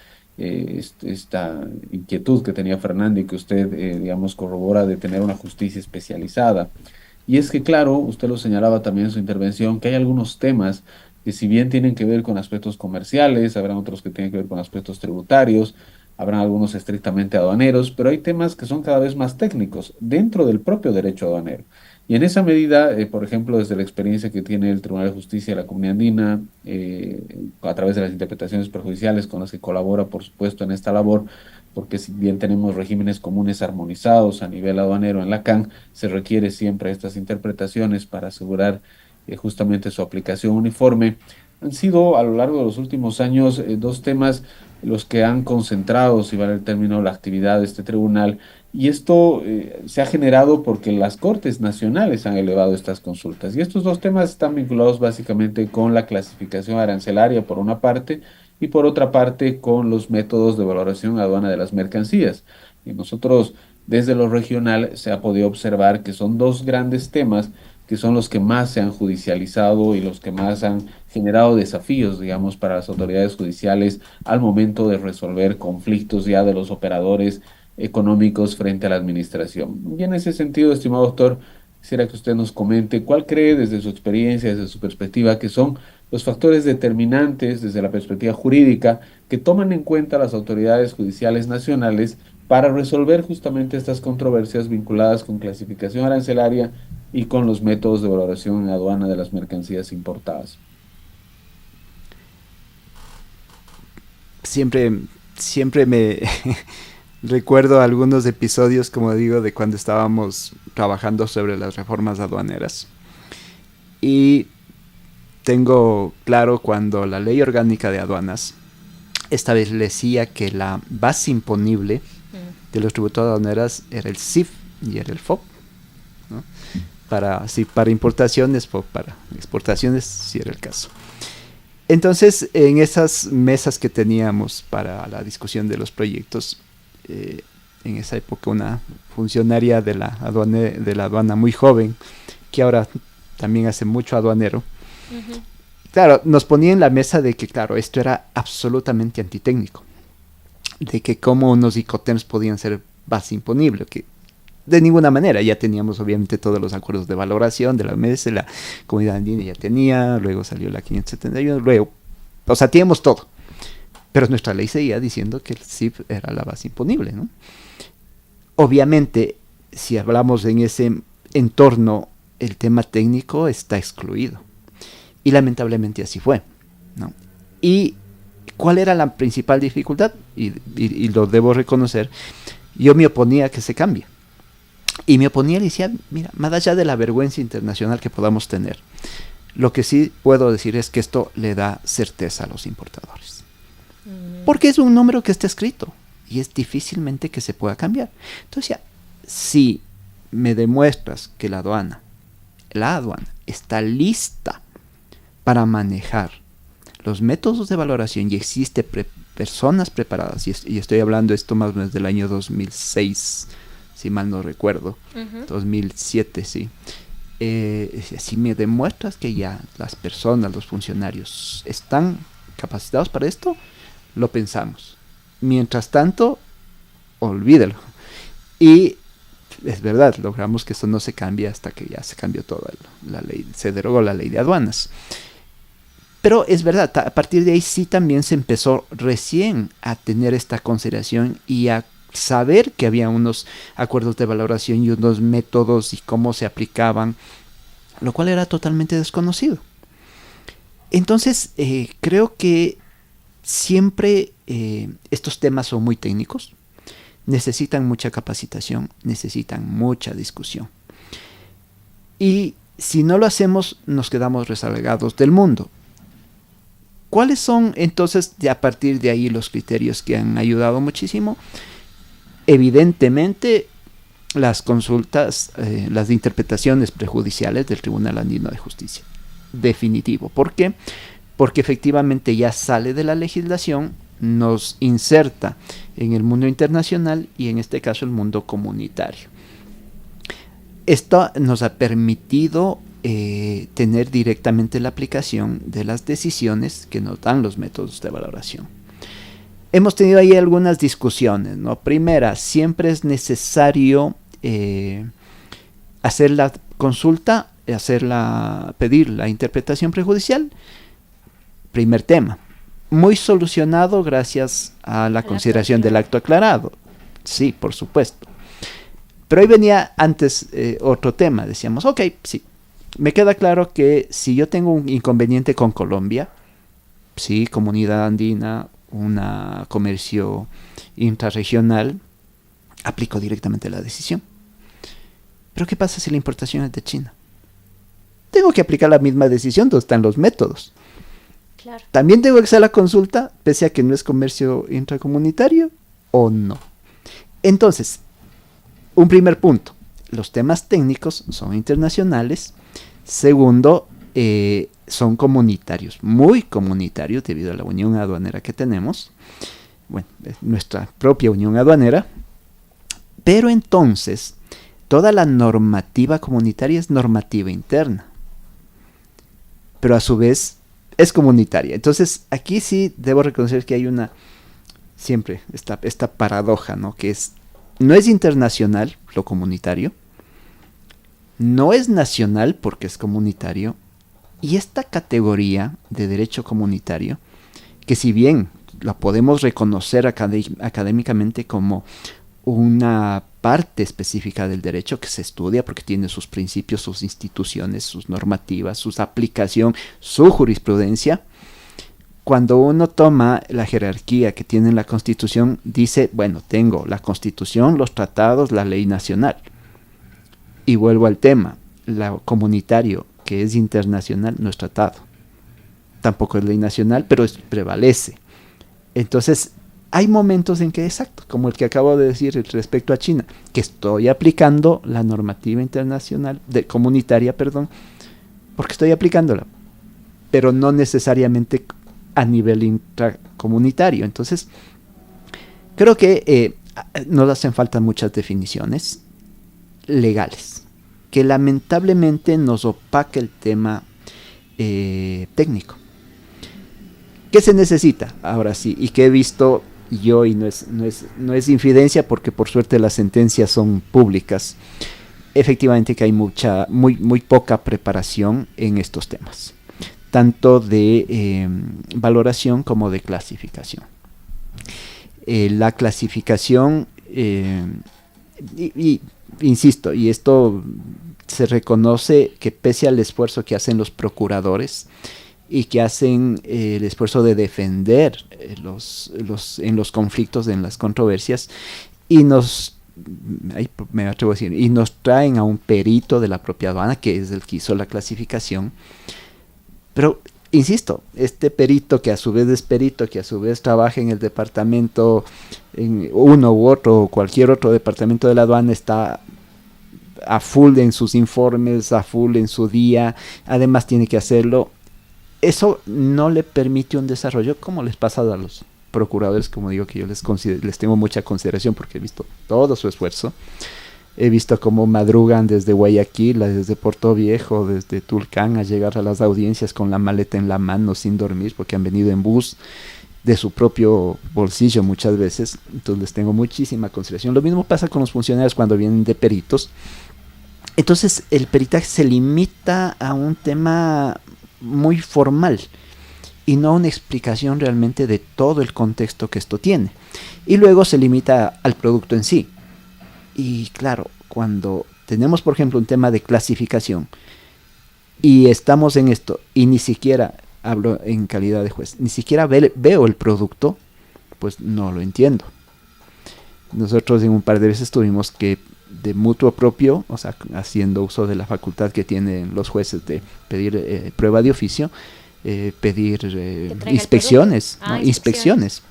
Speaker 4: inquietud que tenía Fernando y que usted, digamos, corrobora, de tener una justicia especializada. Y es que, claro, usted lo señalaba también en su intervención, que hay algunos temas que, si bien tienen que ver con aspectos comerciales, habrán otros que tienen que ver con aspectos tributarios, habrán algunos estrictamente aduaneros, pero hay temas que son cada vez más técnicos dentro del propio derecho aduanero. Y en esa medida, por ejemplo, desde la experiencia que tiene el Tribunal de Justicia de la Comunidad Andina, a través de las interpretaciones perjudiciales con las que colabora, por supuesto, en esta labor, porque si bien tenemos regímenes comunes armonizados a nivel aduanero en la CAN, se requiere siempre estas interpretaciones para asegurar justamente su aplicación uniforme. Han sido a lo largo de los últimos años dos temas los que han concentrado, si vale el término, la actividad de este tribunal, y esto se ha generado porque las Cortes Nacionales han elevado estas consultas. Y estos dos temas están vinculados básicamente con la clasificación arancelaria por una parte, y por otra parte con los métodos de valoración aduana de las mercancías. Y nosotros, desde lo regional, se ha podido observar que son dos grandes temas que son los que más se han judicializado y los que más han generado desafíos, digamos, para las autoridades judiciales al momento de resolver conflictos ya de los operadores económicos frente a la administración. Y en ese sentido, estimado doctor, quisiera que usted nos comente cuál cree, desde su experiencia, desde su perspectiva, que son los factores determinantes desde la perspectiva jurídica que toman en cuenta las autoridades judiciales nacionales para resolver justamente estas controversias vinculadas con clasificación arancelaria y con los métodos de valoración en aduana de las mercancías importadas.
Speaker 3: Siempre me recuerdo algunos episodios, como digo, de cuando estábamos trabajando sobre las reformas aduaneras. Y tengo claro cuando la Ley Orgánica de Aduanas establecía que la base imponible de los tributos aduaneros era el CIF y era el FOB, ¿no? Para importaciones, para exportaciones, si era el caso. Entonces, en esas mesas que teníamos para la discusión de los proyectos, en esa época una funcionaria de la aduana muy joven, que ahora también hace mucho aduanero, claro, nos ponía en la mesa de que, claro, esto era absolutamente antitécnico, de que cómo unos Incoterms podían ser base imponible, que de ninguna manera. Ya teníamos obviamente todos los acuerdos de valoración de la OMS, la Comunidad Andina ya tenía, luego salió la 571, luego, o sea, teníamos todo. Pero nuestra ley seguía diciendo que el CIF era la base imponible, ¿no? Obviamente, si hablamos en ese entorno, el tema técnico está excluido. Y lamentablemente así fue, ¿no? Y ¿cuál era la principal dificultad? Y lo debo reconocer, yo me oponía a que se cambie. Y me oponía y decía, mira, más allá de la vergüenza internacional que podamos tener, lo que sí puedo decir es que esto le da certeza a los importadores. Porque es un número que está escrito y es difícilmente que se pueda cambiar. Entonces, ya, si me demuestras que la aduana está lista para manejar los métodos de valoración y existe personas preparadas, y estoy hablando esto más o menos del año 2006, si mal no recuerdo, 2007, sí. Si me demuestras que ya las personas, los funcionarios están capacitados para esto, lo pensamos. Mientras tanto, olvídalo. Y es verdad, logramos que eso no se cambie hasta que ya se cambió toda la ley, se derogó la ley de aduanas. Pero es verdad, a partir de ahí sí también se empezó recién a tener esta consideración y a saber que había unos acuerdos de valoración y unos métodos y cómo se aplicaban, lo cual era totalmente desconocido. Entonces, creo que siempre estos temas son muy técnicos, necesitan mucha capacitación, necesitan mucha discusión. Y si no lo hacemos, nos quedamos rezagados del mundo. ¿Cuáles son entonces, a partir de ahí, los criterios que han ayudado muchísimo? Evidentemente, las consultas, las interpretaciones prejudiciales del Tribunal Andino de Justicia. Definitivo. ¿Por qué? Porque efectivamente ya sale de la legislación, nos inserta en el mundo internacional y en este caso el mundo comunitario. Esto nos ha permitido tener directamente la aplicación de las decisiones que nos dan los métodos de valoración. Hemos tenido ahí algunas discusiones, ¿no? Primera, siempre es necesario hacer la consulta, pedir la interpretación prejudicial. Primer tema, muy solucionado gracias a la consideración del acto aclarado. Sí, por supuesto. Pero ahí venía antes otro tema, decíamos, ok, sí, me queda claro que si yo tengo un inconveniente con Colombia, sí, comunidad andina, un comercio intrarregional, aplico directamente la decisión. Pero ¿qué pasa si la importación es de China? Tengo que aplicar la misma decisión donde están los métodos.
Speaker 1: Claro.
Speaker 3: También tengo que hacer la consulta, pese a que no es comercio intracomunitario, o no. Entonces, un primer punto, los temas técnicos son internacionales. Segundo, son comunitarios, muy comunitarios debido a la unión aduanera que tenemos. Bueno, nuestra propia unión aduanera. Pero entonces, toda la normativa comunitaria es normativa interna. Pero a su vez es comunitaria. Entonces, aquí sí debo reconocer que hay siempre esta paradoja, ¿no? Que no es internacional lo comunitario, no es nacional porque es comunitario, y esta categoría de derecho comunitario, que si bien la podemos reconocer académicamente como una parte específica del derecho que se estudia porque tiene sus principios, sus instituciones, sus normativas, su aplicación, su jurisprudencia, cuando uno toma la jerarquía que tiene la Constitución, dice, bueno, tengo la Constitución, los tratados, la ley nacional. Y vuelvo al tema, lo comunitario, que es internacional, no es tratado. Tampoco es ley nacional, pero prevalece. Entonces, hay momentos en que, exacto, como el que acabo de decir respecto a China, que estoy aplicando la normativa internacional, comunitaria, porque estoy aplicándola, pero no necesariamente a nivel intracomunitario. Entonces, creo que nos hacen falta muchas definiciones legales, que lamentablemente nos opaca el tema técnico. ¿Qué se necesita? Ahora sí, y que he visto yo, y no es infidencia porque por suerte las sentencias son públicas, efectivamente que hay muy poca preparación en estos temas, tanto de valoración como de clasificación. La clasificación, insisto, y esto se reconoce que pese al esfuerzo que hacen los procuradores y que hacen el esfuerzo de defender en los conflictos, en las controversias, y nos traen a un perito de la propia aduana, que es el que hizo la clasificación. Pero, insisto, este perito, que a su vez es perito, que a su vez trabaja en el departamento, en uno u otro, o cualquier otro departamento de la aduana, está a full en sus informes, a full en su día, además tiene que hacerlo. Eso no le permite un desarrollo como les pasa a los procuradores, como digo, que yo les tengo mucha consideración porque he visto todo su esfuerzo. He visto cómo madrugan desde Guayaquil, desde Puerto Viejo, desde Tulcán, a llegar a las audiencias con la maleta en la mano, sin dormir, porque han venido en bus de su propio bolsillo muchas veces. Entonces les tengo muchísima consideración. Lo mismo pasa con los funcionarios cuando vienen de peritos. Entonces el peritaje se limita a un tema muy formal y no a una explicación realmente de todo el contexto que esto tiene. Y luego se limita al producto en sí. Y claro, cuando tenemos por ejemplo un tema de clasificación y estamos en esto y ni siquiera, hablo en calidad de juez, ni siquiera veo el producto, pues no lo entiendo. Nosotros en un par de veces tuvimos que, de mutuo propio, o sea, haciendo uso de la facultad que tienen los jueces de pedir prueba de oficio, pedir inspecciones, ¿no? Inspecciones.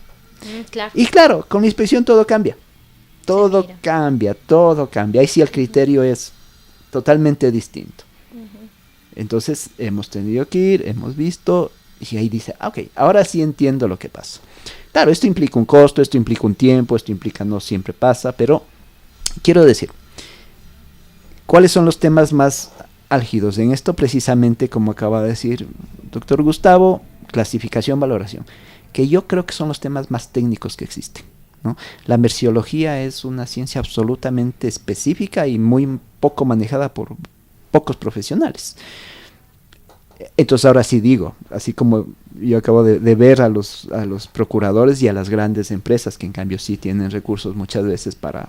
Speaker 1: Claro.
Speaker 3: Y claro, con la inspección todo cambia. Todo cambia. Ahí sí el criterio es totalmente distinto. Entonces hemos tenido que ir, hemos visto, y ahí dice, ok, ahora sí entiendo lo que pasa. Claro, esto implica un costo, esto implica un tiempo, esto implica no siempre pasa, pero quiero decir, ¿cuáles son los temas más álgidos? En esto precisamente, como acaba de decir doctor Gustavo, clasificación, valoración, que yo creo que son los temas más técnicos que existen, ¿no? La merciología es una ciencia absolutamente específica y muy poco manejada por pocos profesionales. Entonces ahora sí digo, así como yo acabo de ver a los procuradores y a las grandes empresas que en cambio sí tienen recursos muchas veces para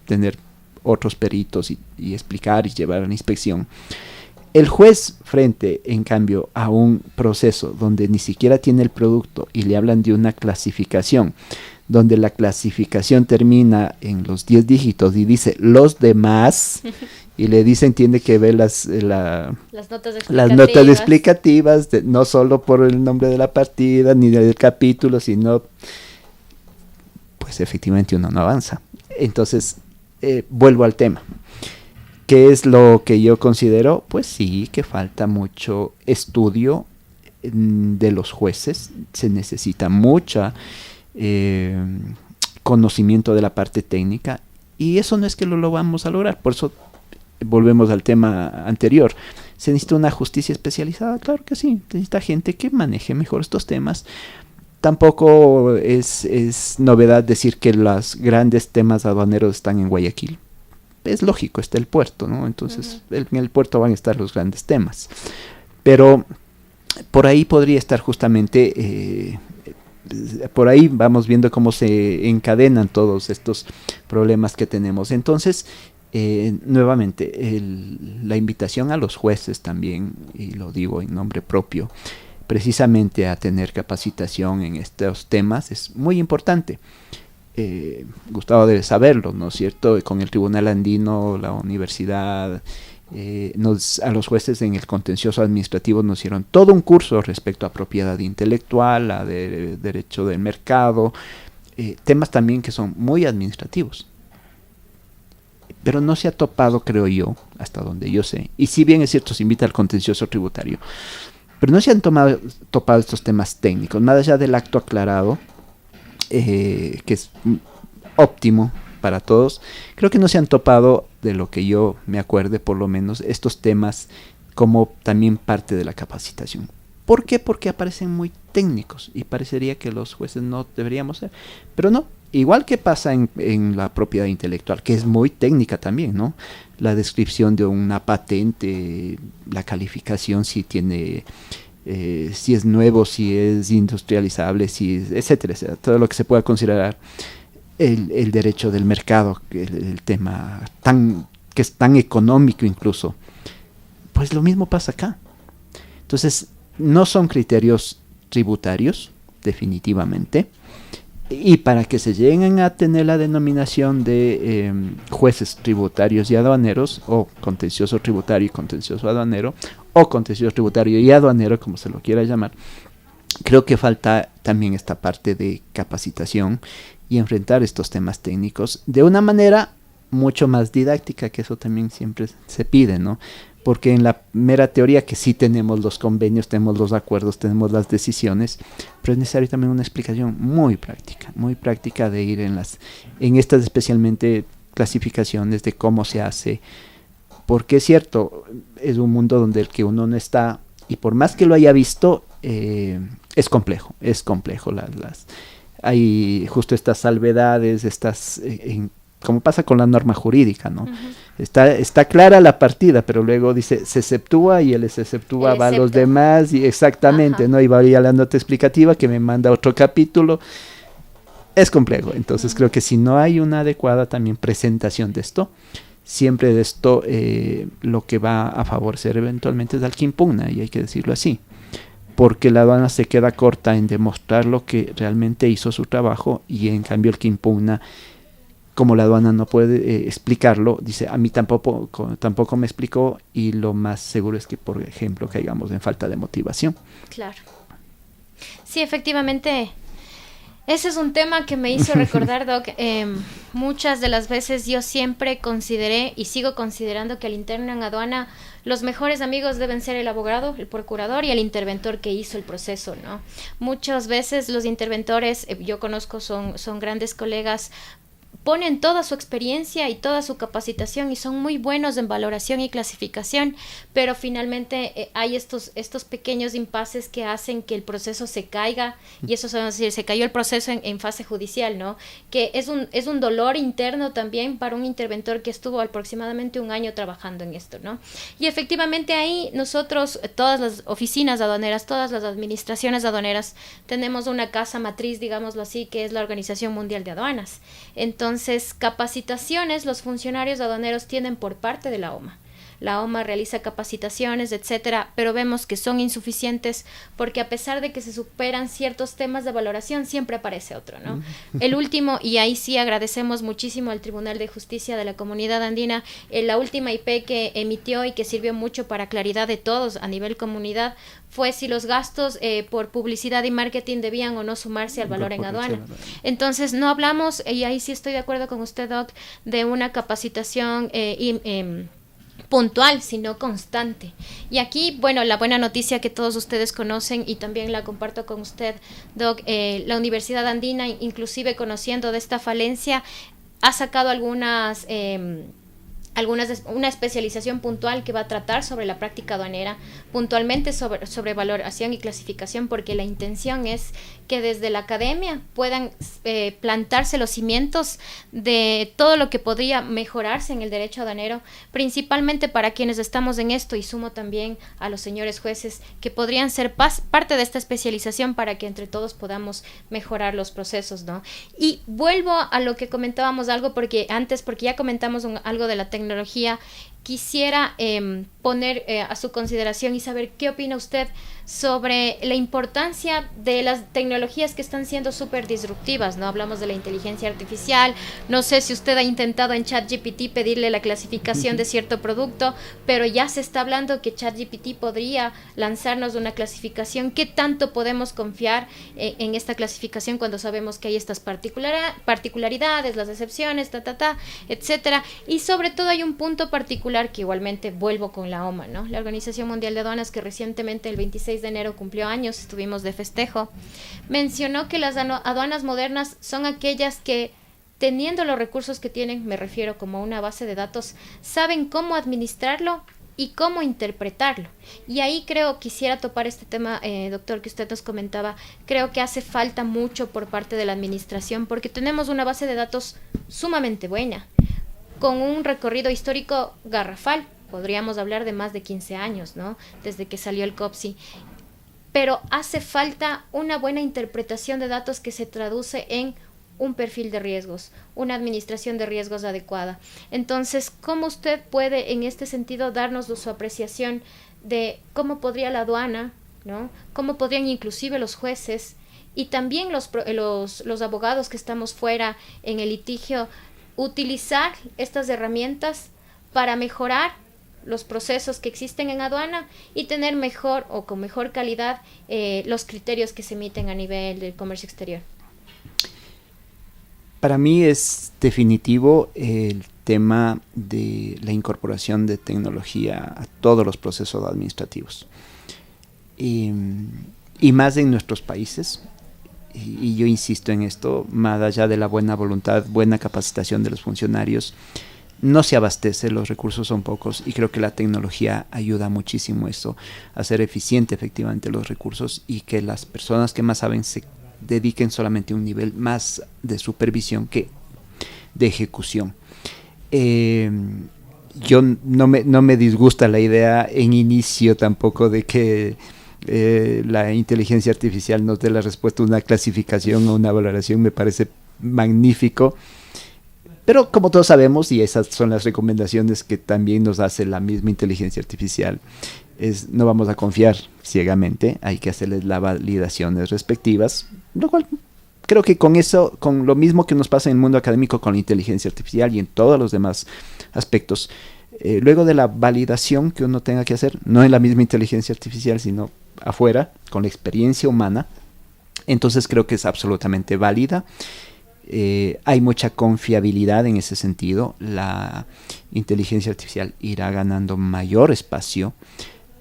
Speaker 3: tener otros peritos y explicar y llevar a la inspección. El juez frente en cambio a un proceso donde ni siquiera tiene el producto y le hablan de una clasificación, donde la clasificación termina en los 10 dígitos y dice los demás, y le dicen tiene que ver las notas explicativas, no solo por el nombre de la partida ni del capítulo, sino pues efectivamente uno no avanza. Entonces vuelvo al tema. ¿Qué es lo que yo considero? Pues sí, que falta mucho estudio de los jueces, se necesita mucha conocimiento de la parte técnica, y eso no es que lo vamos a lograr. Por eso volvemos al tema anterior. ¿Se necesita una justicia especializada? Claro que sí, necesita gente que maneje mejor estos temas. Tampoco es novedad decir que los grandes temas aduaneros están en Guayaquil. Es lógico, está el puerto, ¿no? Entonces en el puerto van a estar los grandes temas. Pero por ahí podría estar justamente, por ahí vamos viendo cómo se encadenan todos estos problemas que tenemos. Entonces, nuevamente, la invitación a los jueces también, y lo digo en nombre propio, precisamente a tener capacitación en estos temas es muy importante. Gustavo debe saberlo, ¿no es cierto? Con el Tribunal Andino, la universidad, a los jueces en el contencioso administrativo nos hicieron todo un curso respecto a propiedad intelectual, a derecho del mercado, temas también que son muy administrativos. Pero no se ha topado, creo yo, hasta donde yo sé, y si bien es cierto se invita al contencioso tributario, pero no se han topado estos temas técnicos, más allá del acto aclarado, que es óptimo para todos. Creo que no se han topado, de lo que yo me acuerde por lo menos, estos temas como también parte de la capacitación. ¿Por qué? Porque aparecen muy técnicos y parecería que los jueces no deberíamos ser, pero no. Igual que pasa en la propiedad intelectual, que es muy técnica también, ¿no? La descripción de una patente, la calificación, si tiene, si es nuevo, si es industrializable, si es, etcétera, etcétera, todo lo que se pueda considerar el derecho del mercado, el tema que es tan económico incluso. Pues lo mismo pasa acá. Entonces, no son criterios tributarios, definitivamente. Y para que se lleguen a tener la denominación de jueces tributarios y aduaneros, o contencioso tributario y contencioso aduanero, o contencioso tributario y aduanero, como se lo quiera llamar, creo que falta también esta parte de capacitación y enfrentar estos temas técnicos de una manera mucho más didáctica, que eso también siempre se pide, ¿no? Porque en la mera teoría, que sí tenemos los convenios, tenemos los acuerdos, tenemos las decisiones, pero es necesario también una explicación muy práctica de ir en estas especialmente clasificaciones, de cómo se hace, porque es cierto, es un mundo donde el que uno no está, y por más que lo haya visto, es complejo, hay justo estas salvedades, como pasa con la norma jurídica, ¿no? Está clara la partida, pero luego dice, se exceptúa y el se exceptúa va a los demás, y exactamente, ¿no? Y va a la nota explicativa que me manda otro capítulo. Es complejo, entonces creo que si no hay una adecuada también presentación de esto, siempre de esto lo que va a favorecer eventualmente es al que impugna, y hay que decirlo así, porque la aduana se queda corta en demostrar lo que realmente hizo su trabajo, y en cambio el que impugna, como la aduana no puede explicarlo, dice, a mí tampoco me explicó, y lo más seguro es que, por ejemplo, caigamos en falta de motivación.
Speaker 1: Claro. Sí, efectivamente. Ese es un tema que me hizo recordar, Doc, muchas de las veces yo siempre consideré y sigo considerando que al interno en aduana los mejores amigos deben ser el abogado, el procurador y el interventor que hizo el proceso, ¿no? Muchas veces los interventores, yo conozco, son grandes colegas, ponen toda su experiencia y toda su capacitación y son muy buenos en valoración y clasificación, pero finalmente hay estos pequeños impases que hacen que el proceso se caiga, y eso es decir, se cayó el proceso en fase judicial, ¿no? Que es un dolor interno también para un interventor que estuvo aproximadamente 1 año trabajando en esto, ¿no? Y efectivamente ahí nosotros, todas las oficinas aduaneras, todas las administraciones aduaneras, tenemos una casa matriz, digámoslo así, que es la Organización Mundial de Aduanas. Entonces, capacitaciones los funcionarios aduaneros tienen por parte de la OMA. La OMA realiza capacitaciones, etcétera, pero vemos que son insuficientes porque a pesar de que se superan ciertos temas de valoración, siempre aparece otro, ¿no? El último, y ahí sí agradecemos muchísimo al Tribunal de Justicia de la Comunidad Andina, la última IP que emitió y que sirvió mucho para claridad de todos a nivel comunidad, fue si los gastos por publicidad y marketing debían o no sumarse al valor en aduana. Entonces, no hablamos, y ahí sí estoy de acuerdo con usted, Doc, de una capacitación puntual, sino constante. Y aquí, bueno, la buena noticia que todos ustedes conocen, y también la comparto con usted, Doc, la Universidad Andina, inclusive conociendo de esta falencia, ha sacado una especialización puntual que va a tratar sobre la práctica aduanera, puntualmente sobre valoración y clasificación, porque la intención es que desde la academia puedan plantarse los cimientos de todo lo que podría mejorarse en el derecho aduanero, principalmente para quienes estamos en esto, y sumo también a los señores jueces que podrían ser parte de esta especialización para que entre todos podamos mejorar los procesos, ¿no? Y vuelvo a lo que comentábamos porque ya comentamos algo de la tecnología. Quisiera poner a su consideración y saber qué opina usted sobre la importancia de las tecnologías que están siendo súper disruptivas, ¿no? Hablamos de la inteligencia artificial, no sé si usted ha intentado en ChatGPT pedirle la clasificación de cierto producto, pero ya se está hablando que ChatGPT podría lanzarnos una clasificación. ¿Qué tanto podemos confiar en esta clasificación cuando sabemos que hay estas particularidades, las excepciones, etcétera? Y sobre todo hay un punto particular que igualmente vuelvo con la OMA, ¿no? La Organización Mundial de Aduanas, que recientemente el 26 de enero cumplió años, estuvimos de festejo, mencionó que las aduanas modernas son aquellas que, teniendo los recursos que tienen, me refiero como una base de datos, saben cómo administrarlo y cómo interpretarlo. Y ahí quisiera topar este tema, doctor, que usted nos comentaba. Creo que hace falta mucho por parte de la administración, porque tenemos una base de datos sumamente buena, con un recorrido histórico garrafal, podríamos hablar de más de 15 años, ¿no? Desde que salió el COPSI. Pero hace falta una buena interpretación de datos que se traduce en un perfil de riesgos, una administración de riesgos adecuada. Entonces, ¿cómo usted puede, en este sentido, darnos su apreciación de cómo podría la aduana, ¿no? Cómo podrían inclusive los jueces y también los abogados que estamos fuera en el litigio utilizar estas herramientas para mejorar los procesos que existen en aduana y tener mejor o con mejor calidad los criterios que se emiten a nivel del comercio exterior?
Speaker 3: Para mí es definitivo el tema de la incorporación de tecnología a todos los procesos administrativos. Y más en nuestros países, y yo insisto en esto, más allá de la buena voluntad, buena capacitación de los funcionarios, no se abastece, los recursos son pocos y creo que la tecnología ayuda muchísimo eso, a hacer eficiente efectivamente los recursos y que las personas que más saben se dediquen solamente a un nivel más de supervisión que de ejecución. Yo no me disgusta la idea en inicio tampoco de que la inteligencia artificial nos dé la respuesta a una clasificación o una valoración, me parece magnífico. Pero como todos sabemos, y esas son las recomendaciones que también nos hace la misma inteligencia artificial, no vamos a confiar ciegamente, hay que hacerles las validaciones respectivas, lo cual creo que con eso, con lo mismo que nos pasa en el mundo académico con la inteligencia artificial y en todos los demás aspectos, luego de la validación que uno tenga que hacer, no en la misma inteligencia artificial, sino afuera, con la experiencia humana, entonces creo que es absolutamente válida. Hay mucha confiabilidad en ese sentido, la inteligencia artificial irá ganando mayor espacio,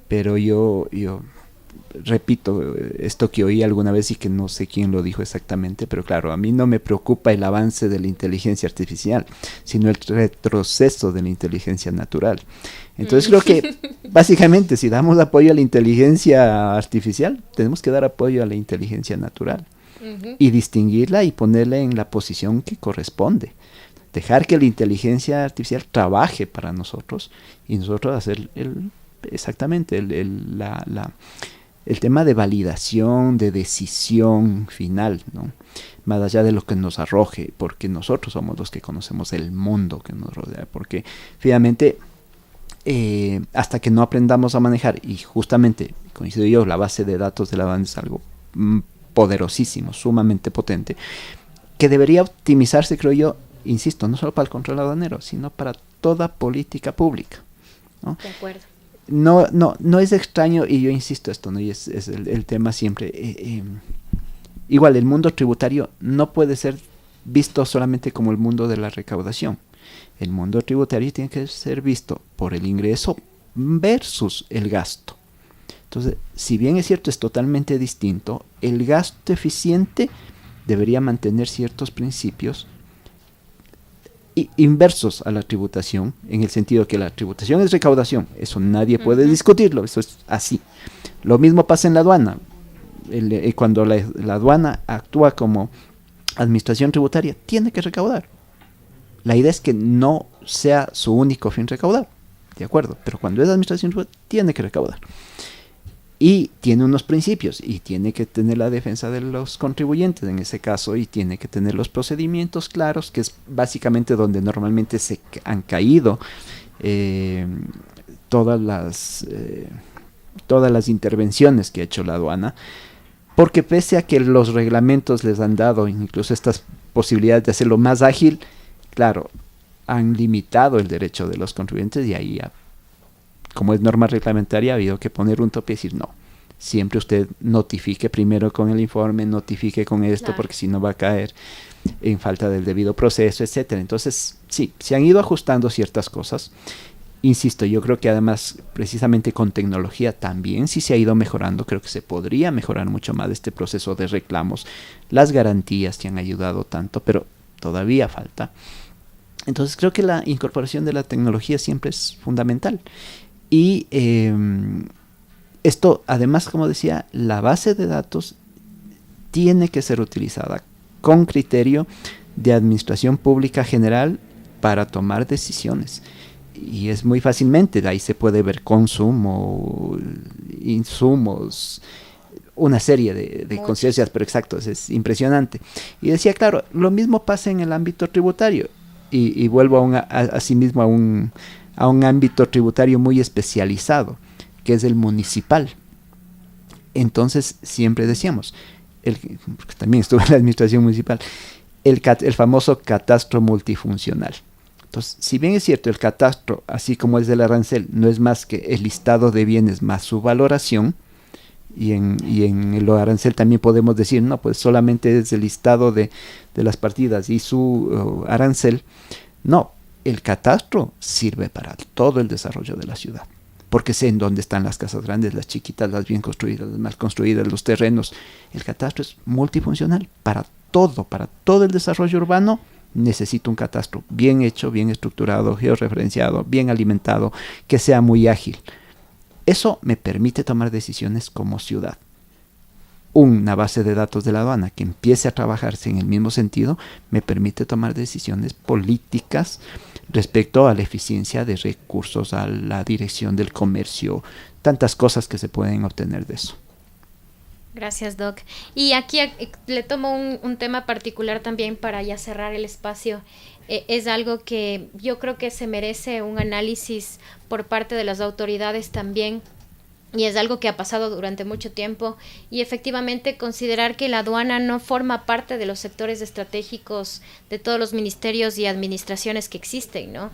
Speaker 3: pero yo repito esto que oí alguna vez y que no sé quién lo dijo exactamente, pero claro, a mí no me preocupa el avance de la inteligencia artificial, sino el retroceso de la inteligencia natural. Entonces creo que básicamente si damos apoyo a la inteligencia artificial, tenemos que dar apoyo a la inteligencia natural. Y distinguirla y ponerla en la posición que corresponde. Dejar que la inteligencia artificial trabaje para nosotros y nosotros hacer exactamente el tema de validación, de decisión final, ¿no? Más allá de lo que nos arroje, porque nosotros somos los que conocemos el mundo que nos rodea, porque finalmente hasta que no aprendamos a manejar, y justamente coincido yo, la base de datos de la banda es algo poderosísimo, sumamente potente, que debería optimizarse, creo yo, insisto, no solo para el control aduanero, sino para toda política pública, ¿no?
Speaker 1: De acuerdo.
Speaker 3: No es extraño, y yo insisto esto, ¿no? Y es el tema siempre. Igual, el mundo tributario no puede ser visto solamente como el mundo de la recaudación. El mundo tributario tiene que ser visto por el ingreso versus el gasto. Entonces, si bien es cierto, es totalmente distinto, el gasto eficiente debería mantener ciertos principios inversos a la tributación, en el sentido que la tributación es recaudación, eso nadie puede discutirlo, eso es así. Lo mismo pasa en la aduana. Cuando la aduana actúa como administración tributaria, tiene que recaudar. La idea es que no sea su único fin recaudar, ¿de acuerdo? Pero cuando es administración tributaria, tiene que recaudar. Y tiene unos principios, y tiene que tener la defensa de los contribuyentes en ese caso, y tiene que tener los procedimientos claros, que es básicamente donde normalmente se han caído todas las intervenciones que ha hecho la aduana, porque pese a que los reglamentos les han dado incluso estas posibilidades de hacerlo más ágil, claro, han limitado el derecho de los contribuyentes, y ahí como es norma reglamentaria, ha habido que poner un tope y decir no. Siempre usted notifique primero con el informe, notifique con esto, claro, porque si no va a caer en falta del debido proceso, etcétera. Entonces, sí, se han ido ajustando ciertas cosas. Insisto, yo creo que además, precisamente con tecnología también sí se ha ido mejorando. Creo que se podría mejorar mucho más este proceso de reclamos. Las garantías que han ayudado tanto, pero todavía falta. Entonces, creo que la incorporación de la tecnología siempre es fundamental. Y esto, además, como decía, la base de datos tiene que ser utilizada con criterio de administración pública general para tomar decisiones. Y es muy fácilmente, ahí se puede ver consumo, insumos, una serie de conciencias, pero exacto, es impresionante. Y decía, claro, lo mismo pasa en el ámbito tributario. Y vuelvo asimismo a un ámbito tributario muy especializado, que es el municipal. Entonces siempre decíamos, porque también estuve en la administración municipal, el famoso catastro multifuncional. Entonces, si bien es cierto, el catastro, así como es del arancel, no es más que el listado de bienes más su valoración, y en el arancel también podemos decir, no, pues solamente es el listado de las partidas y su arancel. No, el catastro sirve para todo el desarrollo de la ciudad. porque sé en dónde están las casas grandes, las chiquitas, las bien construidas, las mal construidas, los terrenos. El catastro es multifuncional para todo el desarrollo urbano. Necesito un catastro bien hecho, bien estructurado, georreferenciado, bien alimentado, que sea muy ágil. Eso me permite tomar decisiones como ciudad. Una base de datos de la aduana que empiece a trabajarse en el mismo sentido me permite tomar decisiones políticas respecto a la eficiencia de recursos, a la dirección del comercio, tantas cosas que se pueden obtener de eso.
Speaker 1: Gracias, Doc. Y aquí le tomo un tema particular también para ya cerrar el espacio. Es algo que yo creo que se merece un análisis por parte de las autoridades también, y es algo que ha pasado durante mucho tiempo, y efectivamente considerar que la aduana no forma parte de los sectores estratégicos de todos los ministerios y administraciones que existen, ¿no?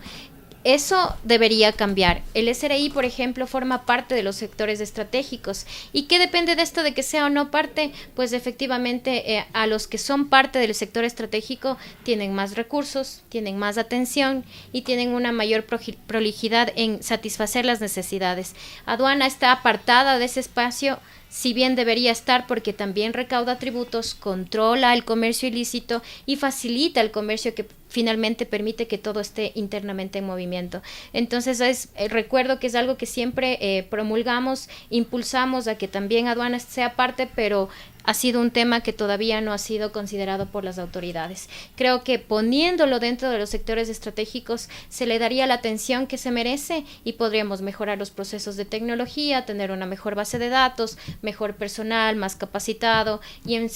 Speaker 1: Eso debería cambiar. El SRI, por ejemplo, forma parte de los sectores estratégicos. ¿Y qué depende de esto de que sea o no parte? Pues efectivamente a los que son parte del sector estratégico tienen más recursos, tienen más atención y tienen una mayor prolijidad en satisfacer las necesidades. Aduana está apartada de ese espacio, si bien debería estar, porque también recauda tributos, controla el comercio ilícito y facilita el comercio que finalmente permite que todo esté internamente en movimiento. Entonces recuerdo que es algo que siempre promulgamos, impulsamos a que también aduana sea parte, pero ha sido un tema que todavía no ha sido considerado por las autoridades. Creo que poniéndolo dentro de los sectores estratégicos se le daría la atención que se merece y podríamos mejorar los procesos de tecnología, tener una mejor base de datos, mejor personal, más capacitado y un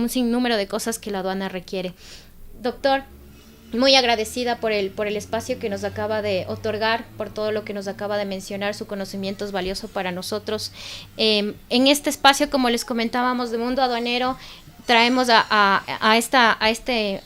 Speaker 1: sinnúmero de cosas que la aduana requiere. Doctor, muy agradecida por el espacio que nos acaba de otorgar, por todo lo que nos acaba de mencionar. Su conocimiento es valioso para nosotros. En este espacio, como les comentábamos, de Mundo Aduanero, traemos a este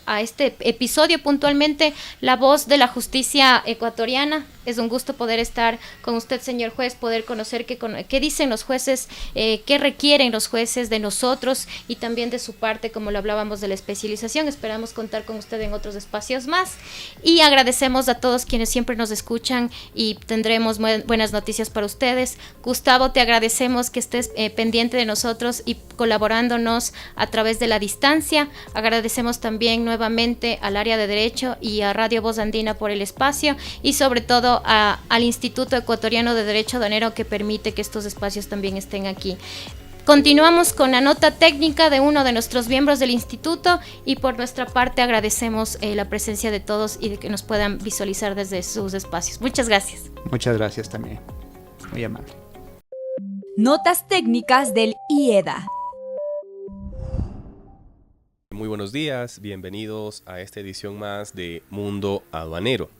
Speaker 1: episodio puntualmente la voz de la justicia ecuatoriana. Es un gusto poder estar con usted, señor juez, poder conocer qué dicen los jueces, qué requieren los jueces de nosotros y también de su parte, como lo hablábamos de la especialización. Esperamos contar con usted en otros espacios más y agradecemos a todos quienes siempre nos escuchan y tendremos buenas noticias para ustedes. Gustavo, te agradecemos que estés pendiente de nosotros y colaborándonos a través de la distancia. Agradecemos también nuevamente al área de Derecho y a Radio Voz Andina por el espacio y sobre todo al Instituto Ecuatoriano de Derecho Aduanero, que permite que estos espacios también estén aquí. Continuamos con la nota técnica de uno de nuestros miembros del instituto y por nuestra parte agradecemos la presencia de todos y de que nos puedan visualizar desde sus espacios. Muchas gracias.
Speaker 3: Muchas gracias también. Muy amable.
Speaker 2: Notas técnicas del IEDA.
Speaker 5: Muy buenos días, bienvenidos a esta edición más de Mundo Aduanero.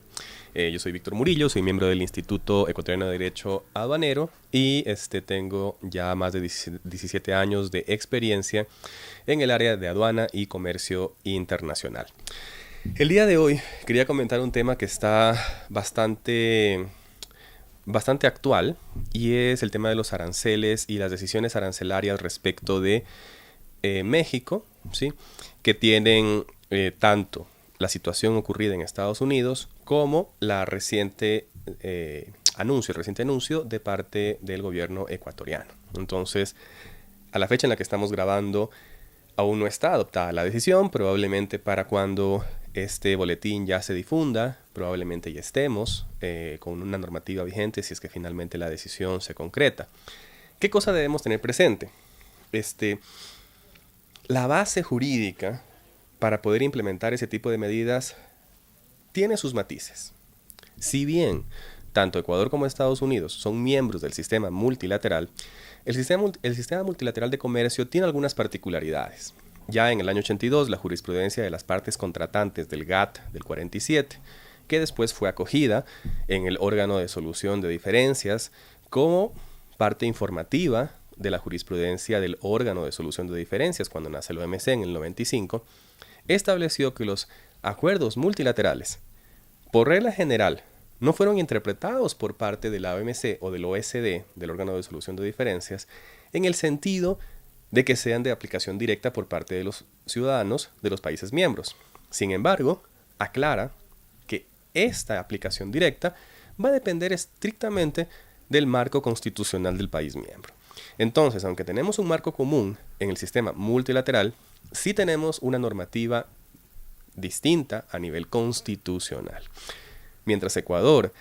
Speaker 5: Yo soy Víctor Murillo, soy miembro del Instituto Ecuatoriano de Derecho Aduanero y tengo ya más de 17 años de experiencia en el área de aduana y comercio internacional. El día de hoy quería comentar un tema que está bastante actual y es el tema de los aranceles y las decisiones arancelarias respecto de México, ¿sí? Que tienen tanto la situación ocurrida en Estados Unidos como el reciente anuncio de parte del gobierno ecuatoriano. Entonces, a la fecha en la que estamos grabando, aún no está adoptada la decisión. Probablemente para cuando este boletín ya se difunda, probablemente ya estemos con una normativa vigente si es que finalmente la decisión se concreta. ¿Qué cosa debemos tener presente? La base jurídica para poder implementar ese tipo de medidas tiene sus matices. Si bien tanto Ecuador como Estados Unidos son miembros del sistema multilateral, el sistema multilateral de comercio tiene algunas particularidades. Ya en el año 82, la jurisprudencia de las partes contratantes del GATT del 47, que después fue acogida en el órgano de solución de diferencias como parte informativa de la jurisprudencia del órgano de solución de diferencias cuando nace el OMC en el 95, estableció que los acuerdos multilaterales, por regla general, no fueron interpretados por parte de la OMC o del OECD, del órgano de solución de diferencias, en el sentido de que sean de aplicación directa por parte de los ciudadanos de los países miembros. Sin embargo, aclara que esta aplicación directa va a depender estrictamente del marco constitucional del país miembro. Entonces, aunque tenemos un marco común en el sistema multilateral, sí tenemos una normativa distinta a nivel constitucional. Mientras Ecuador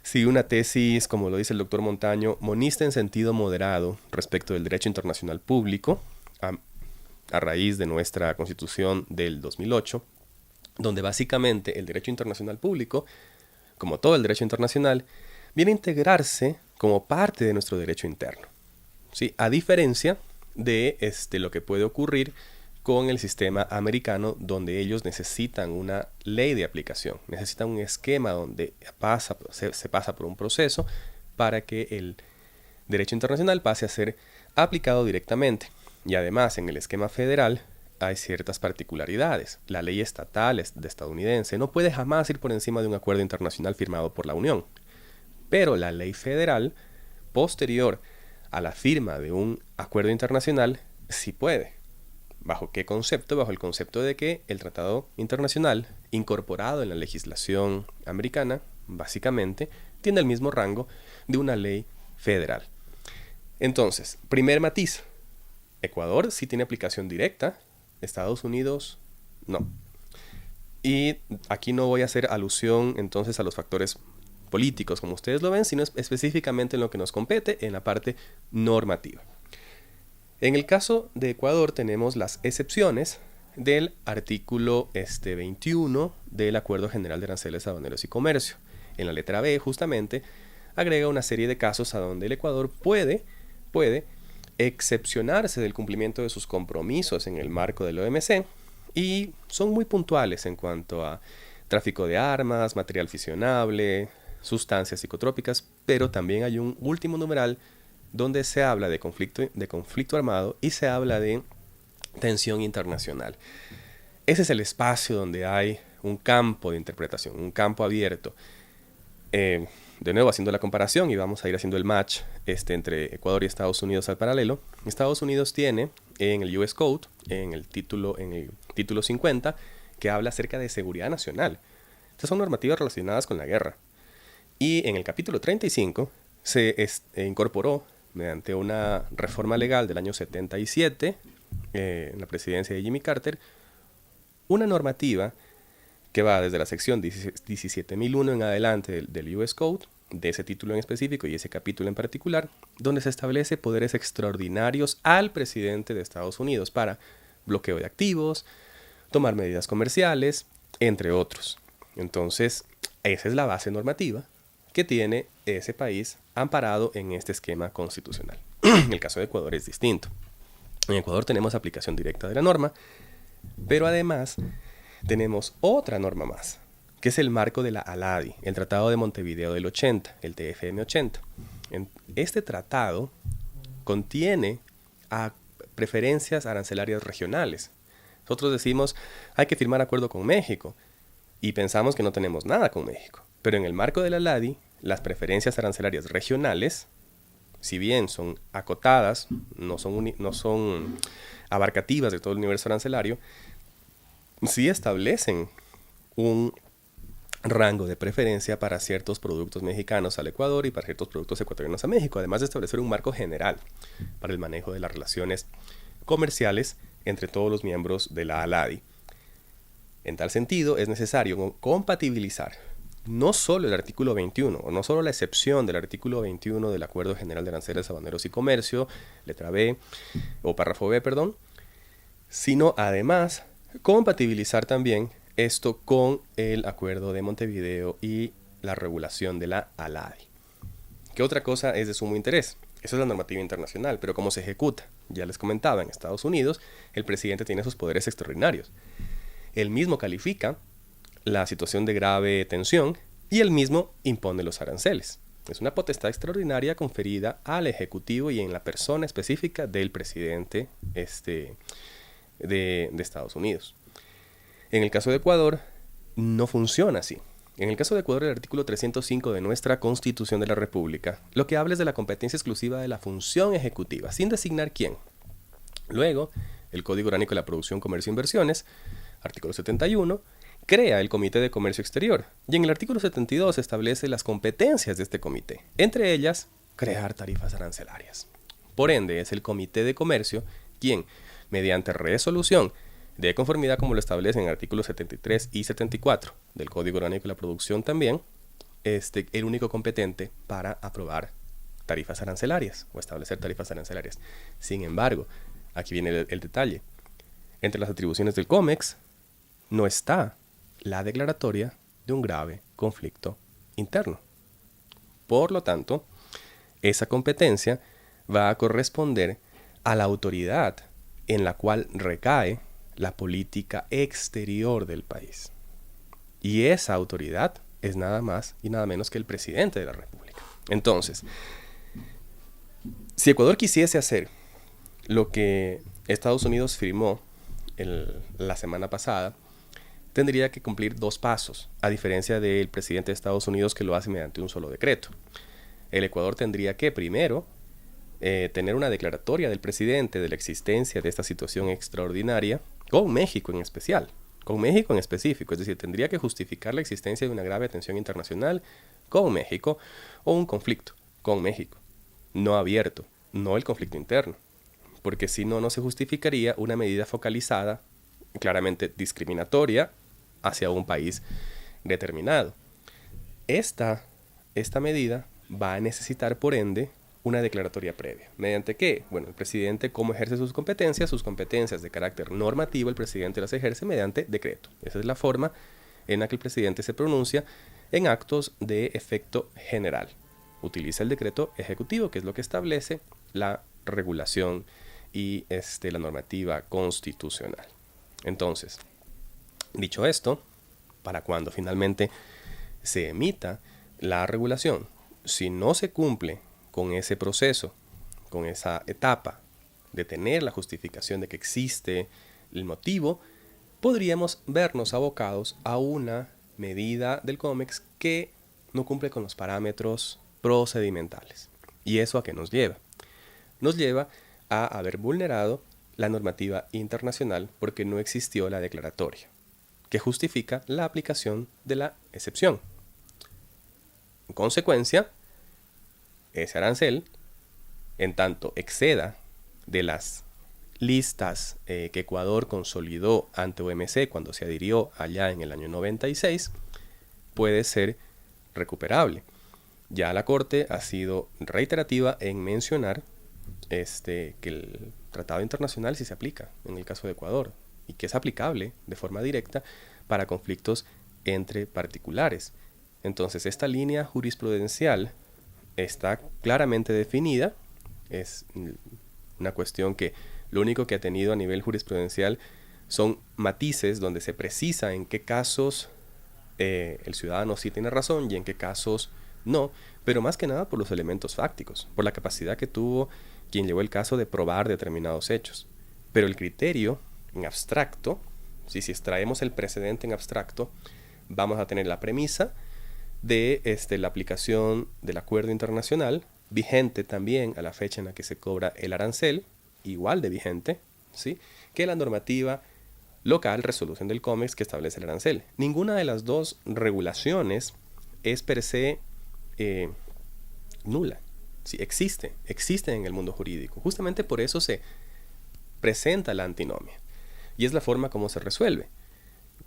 Speaker 5: sigue una tesis, como lo dice el doctor Montaño, monista en sentido moderado respecto del derecho internacional público, a raíz de nuestra Constitución del 2008, donde básicamente el derecho internacional público, como todo el derecho internacional, viene a integrarse como parte de nuestro derecho interno, ¿sí? A diferencia de lo que puede ocurrir con el sistema americano, donde ellos necesitan una ley de aplicación, necesitan un esquema donde se pasa por un proceso para que el derecho internacional pase a ser aplicado directamente. Y además, en el esquema federal hay ciertas particularidades. La ley estatal estadounidense no puede jamás ir por encima de un acuerdo internacional firmado por la Unión. Pero la ley federal, posterior a la firma de un acuerdo internacional, sí puede. ¿Bajo qué concepto? Bajo el concepto de que el tratado internacional, incorporado en la legislación americana, básicamente, tiene el mismo rango de una ley federal. Entonces, primer matiz. Ecuador sí tiene aplicación directa, Estados Unidos no. Y aquí no voy a hacer alusión entonces a los factores políticos, como ustedes lo ven, sino específicamente en lo que nos compete en la parte normativa. En el caso de Ecuador tenemos las excepciones del artículo 21 del Acuerdo General de Aranceles Aduaneros y Comercio. En la letra B, justamente, agrega una serie de casos a donde el Ecuador puede excepcionarse del cumplimiento de sus compromisos en el marco del OMC, y son muy puntuales en cuanto a tráfico de armas, material fisionable, sustancias psicotrópicas, pero también hay un último numeral donde se habla de conflicto armado y se habla de tensión internacional. Ese es el espacio donde hay un campo de interpretación, un campo abierto. De nuevo, haciendo la comparación, y vamos a ir haciendo el match entre Ecuador y Estados Unidos al paralelo. Estados Unidos tiene en el US Code, en el título 50, que habla acerca de seguridad nacional. Estas son normativas relacionadas con la guerra. Y en el capítulo 35 se incorporó, mediante una reforma legal del año 77, en la presidencia de Jimmy Carter, una normativa que va desde la sección 17.001 en adelante del US Code, de ese título en específico y ese capítulo en particular, donde se establece poderes extraordinarios al presidente de Estados Unidos para bloqueo de activos, tomar medidas comerciales, entre otros. Entonces, esa es la base normativa que tiene ese país amparado en este esquema constitucional. En el caso de Ecuador es distinto. En Ecuador tenemos aplicación directa de la norma, pero además tenemos otra norma más, que es el marco de la ALADI, el Tratado de Montevideo del 80, el TFM 80. Este tratado contiene preferencias arancelarias regionales. Nosotros decimos, hay que firmar acuerdo con México, y pensamos que no tenemos nada con México. Pero en el marco de la ALADI, las preferencias arancelarias regionales, si bien son acotadas, no son abarcativas de todo el universo arancelario, sí establecen un rango de preferencia para ciertos productos mexicanos al Ecuador y para ciertos productos ecuatorianos a México, además de establecer un marco general para el manejo de las relaciones comerciales entre todos los miembros de la ALADI. En tal sentido, es necesario compatibilizar no solo el artículo 21, o no solo la excepción del artículo 21 del Acuerdo General de Aranceles Aduaneros y Comercio, letra B, o párrafo B, perdón, sino además compatibilizar también esto con el Acuerdo de Montevideo y la regulación de la ALADI. ¿Qué otra cosa es de sumo interés? Esa es la normativa internacional, pero ¿cómo se ejecuta? Ya les comentaba, en Estados Unidos el presidente tiene sus poderes extraordinarios. Él mismo califica la situación de grave tensión y él mismo impone los aranceles. Es una potestad extraordinaria conferida al Ejecutivo y en la persona específica del presidente de Estados Unidos. En el caso de Ecuador, no funciona así. En el caso de Ecuador, el artículo 305 de nuestra Constitución de la República, lo que habla es de la competencia exclusiva de la función ejecutiva, sin designar quién. Luego, el Código Orgánico de la Producción, Comercio e Inversiones, artículo 71, crea el Comité de Comercio Exterior, y en el artículo 72 establece las competencias de este comité, entre ellas crear tarifas arancelarias. Por ende, es el Comité de Comercio quien, mediante resolución de conformidad como lo establecen en artículos 73 y 74 del Código Orgánico de la Producción también, el único competente para aprobar tarifas arancelarias o establecer tarifas arancelarias. Sin embargo, aquí viene el detalle. Entre las atribuciones del COMEX no está la declaratoria de un grave conflicto interno. Por lo tanto, esa competencia va a corresponder a la autoridad en la cual recae la política exterior del país. Y esa autoridad es nada más y nada menos que el presidente de la República. Entonces, si Ecuador quisiese hacer lo que Estados Unidos firmó la semana pasada, tendría que cumplir 2 pasos, a diferencia del presidente de Estados Unidos que lo hace mediante un solo decreto. El Ecuador tendría que primero tener una declaratoria del presidente de la existencia de esta situación extraordinaria, con México en especial, con México en específico, es decir, tendría que justificar la existencia de una grave tensión internacional con México o un conflicto con México, no abierto, no el conflicto interno, porque si no, no se justificaría una medida focalizada, claramente discriminatoria, hacia un país determinado. Esta medida va a necesitar, por ende, una declaratoria previa. ¿Mediante qué? Bueno, el presidente, ¿cómo ejerce sus competencias de carácter normativo, el presidente las ejerce mediante decreto. Esa es la forma en la que el presidente se pronuncia en actos de efecto general. Utiliza el decreto ejecutivo, que es lo que establece la regulación y la normativa constitucional. Entonces, dicho esto, para cuando finalmente se emita la regulación, si no se cumple con ese proceso, con esa etapa de tener la justificación de que existe el motivo, podríamos vernos abocados a una medida del COMEX que no cumple con los parámetros procedimentales. ¿Y eso a qué nos lleva? Nos lleva a haber vulnerado la normativa internacional porque no existió la declaratoria que justifica la aplicación de la excepción. En consecuencia, ese arancel, en tanto exceda de las listas que Ecuador consolidó ante OMC cuando se adhirió allá en el año 96, puede ser recuperable. Ya la Corte ha sido reiterativa en mencionar que el tratado internacional sí se aplica en el caso de Ecuador y que es aplicable de forma directa para conflictos entre particulares. Entonces, esta línea jurisprudencial está claramente definida. Es una cuestión que lo único que ha tenido a nivel jurisprudencial son matices donde se precisa en qué casos el ciudadano sí tiene razón y en qué casos no, pero más que nada por los elementos fácticos, por la capacidad que tuvo quien llevó el caso de probar determinados hechos. Pero el criterio en abstracto, si extraemos el precedente en abstracto, vamos a tener la premisa de la aplicación del acuerdo internacional, vigente también a la fecha en la que se cobra el arancel, igual de vigente, ¿sí?, que la normativa local, resolución del COMEX, que establece el arancel. Ninguna de las dos regulaciones es per se nula. Sí, existe en el mundo jurídico. Justamente por eso se presenta la antinomia. Y es la forma como se resuelve.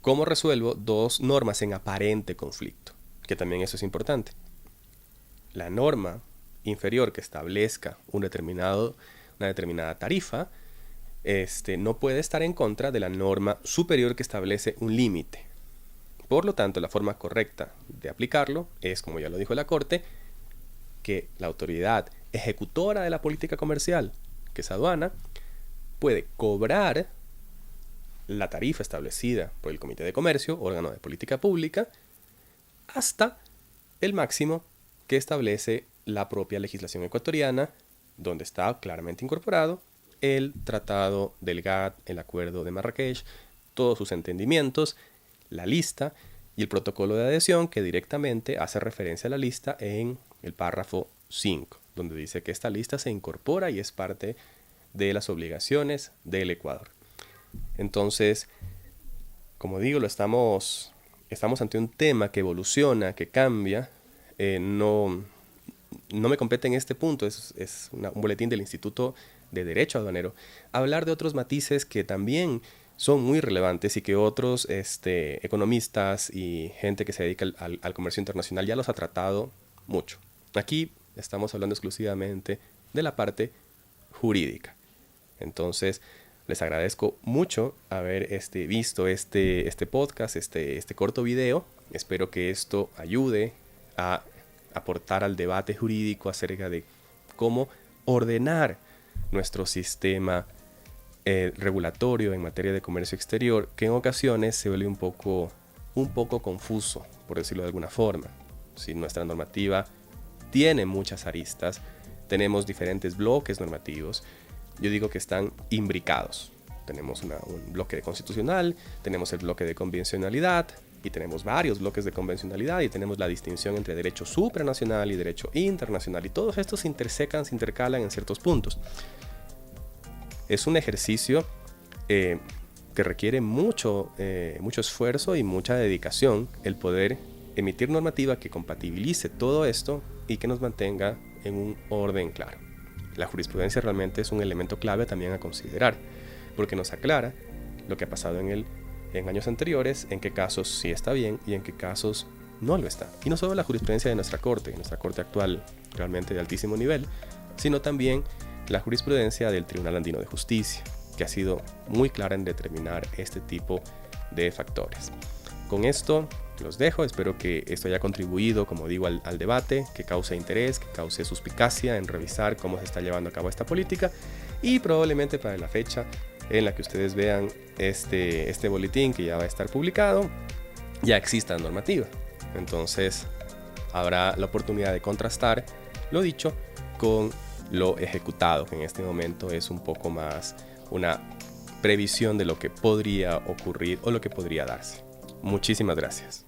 Speaker 5: ¿Cómo resuelvo dos normas en aparente conflicto? Que también eso es importante. La norma inferior que establezca una determinada tarifa no puede estar en contra de la norma superior que establece un límite. Por lo tanto, la forma correcta de aplicarlo es, como ya lo dijo la Corte, que la autoridad ejecutora de la política comercial, que es aduana, puede cobrar la tarifa establecida por el Comité de Comercio, órgano de política pública, hasta el máximo que establece la propia legislación ecuatoriana, donde está claramente incorporado el Tratado del GATT, el Acuerdo de Marrakech, todos sus entendimientos, la lista y el protocolo de adhesión que directamente hace referencia a la lista en el párrafo 5, donde dice que esta lista se incorpora y es parte de las obligaciones del Ecuador. Entonces, como digo, estamos ante un tema que evoluciona, que cambia. No no me compete en este punto, es un boletín del Instituto de Derecho Aduanero, hablar de otros matices que también son muy relevantes y que otros economistas y gente que se dedica al comercio internacional ya los ha tratado mucho. Aquí estamos hablando exclusivamente de la parte jurídica. Entonces, les agradezco mucho haber visto este podcast, este corto video. Espero que esto ayude a aportar al debate jurídico acerca de cómo ordenar nuestro sistema regulatorio en materia de comercio exterior, que en ocasiones se vuelve un poco confuso, por decirlo de alguna forma. Si nuestra normativa tiene muchas aristas, tenemos diferentes bloques normativos, yo digo que están imbricados. Tenemos un bloque de constitucional, tenemos el bloque de convencionalidad, y tenemos varios bloques de convencionalidad, y tenemos la distinción entre derecho supranacional y derecho internacional, y todos estos se intercalan en ciertos puntos. Es un ejercicio que requiere mucho esfuerzo y mucha dedicación el poder emitir normativa que compatibilice todo esto y que nos mantenga en un orden claro. La jurisprudencia realmente es un elemento clave también a considerar, porque nos aclara lo que ha pasado en años anteriores, en qué casos sí está bien y en qué casos no lo está. Y no solo la jurisprudencia de nuestra corte actual realmente de altísimo nivel, sino también la jurisprudencia del Tribunal Andino de Justicia, que ha sido muy clara en determinar este tipo de factores. Con esto los dejo, espero que esto haya contribuido, como digo, al debate, que cause interés, que cause suspicacia en revisar cómo se está llevando a cabo esta política, y probablemente para la fecha en la que ustedes vean este boletín que ya va a estar publicado, ya exista normativa. Entonces habrá la oportunidad de contrastar lo dicho con lo ejecutado, que en este momento es un poco más una previsión de lo que podría ocurrir o lo que podría darse. Muchísimas gracias.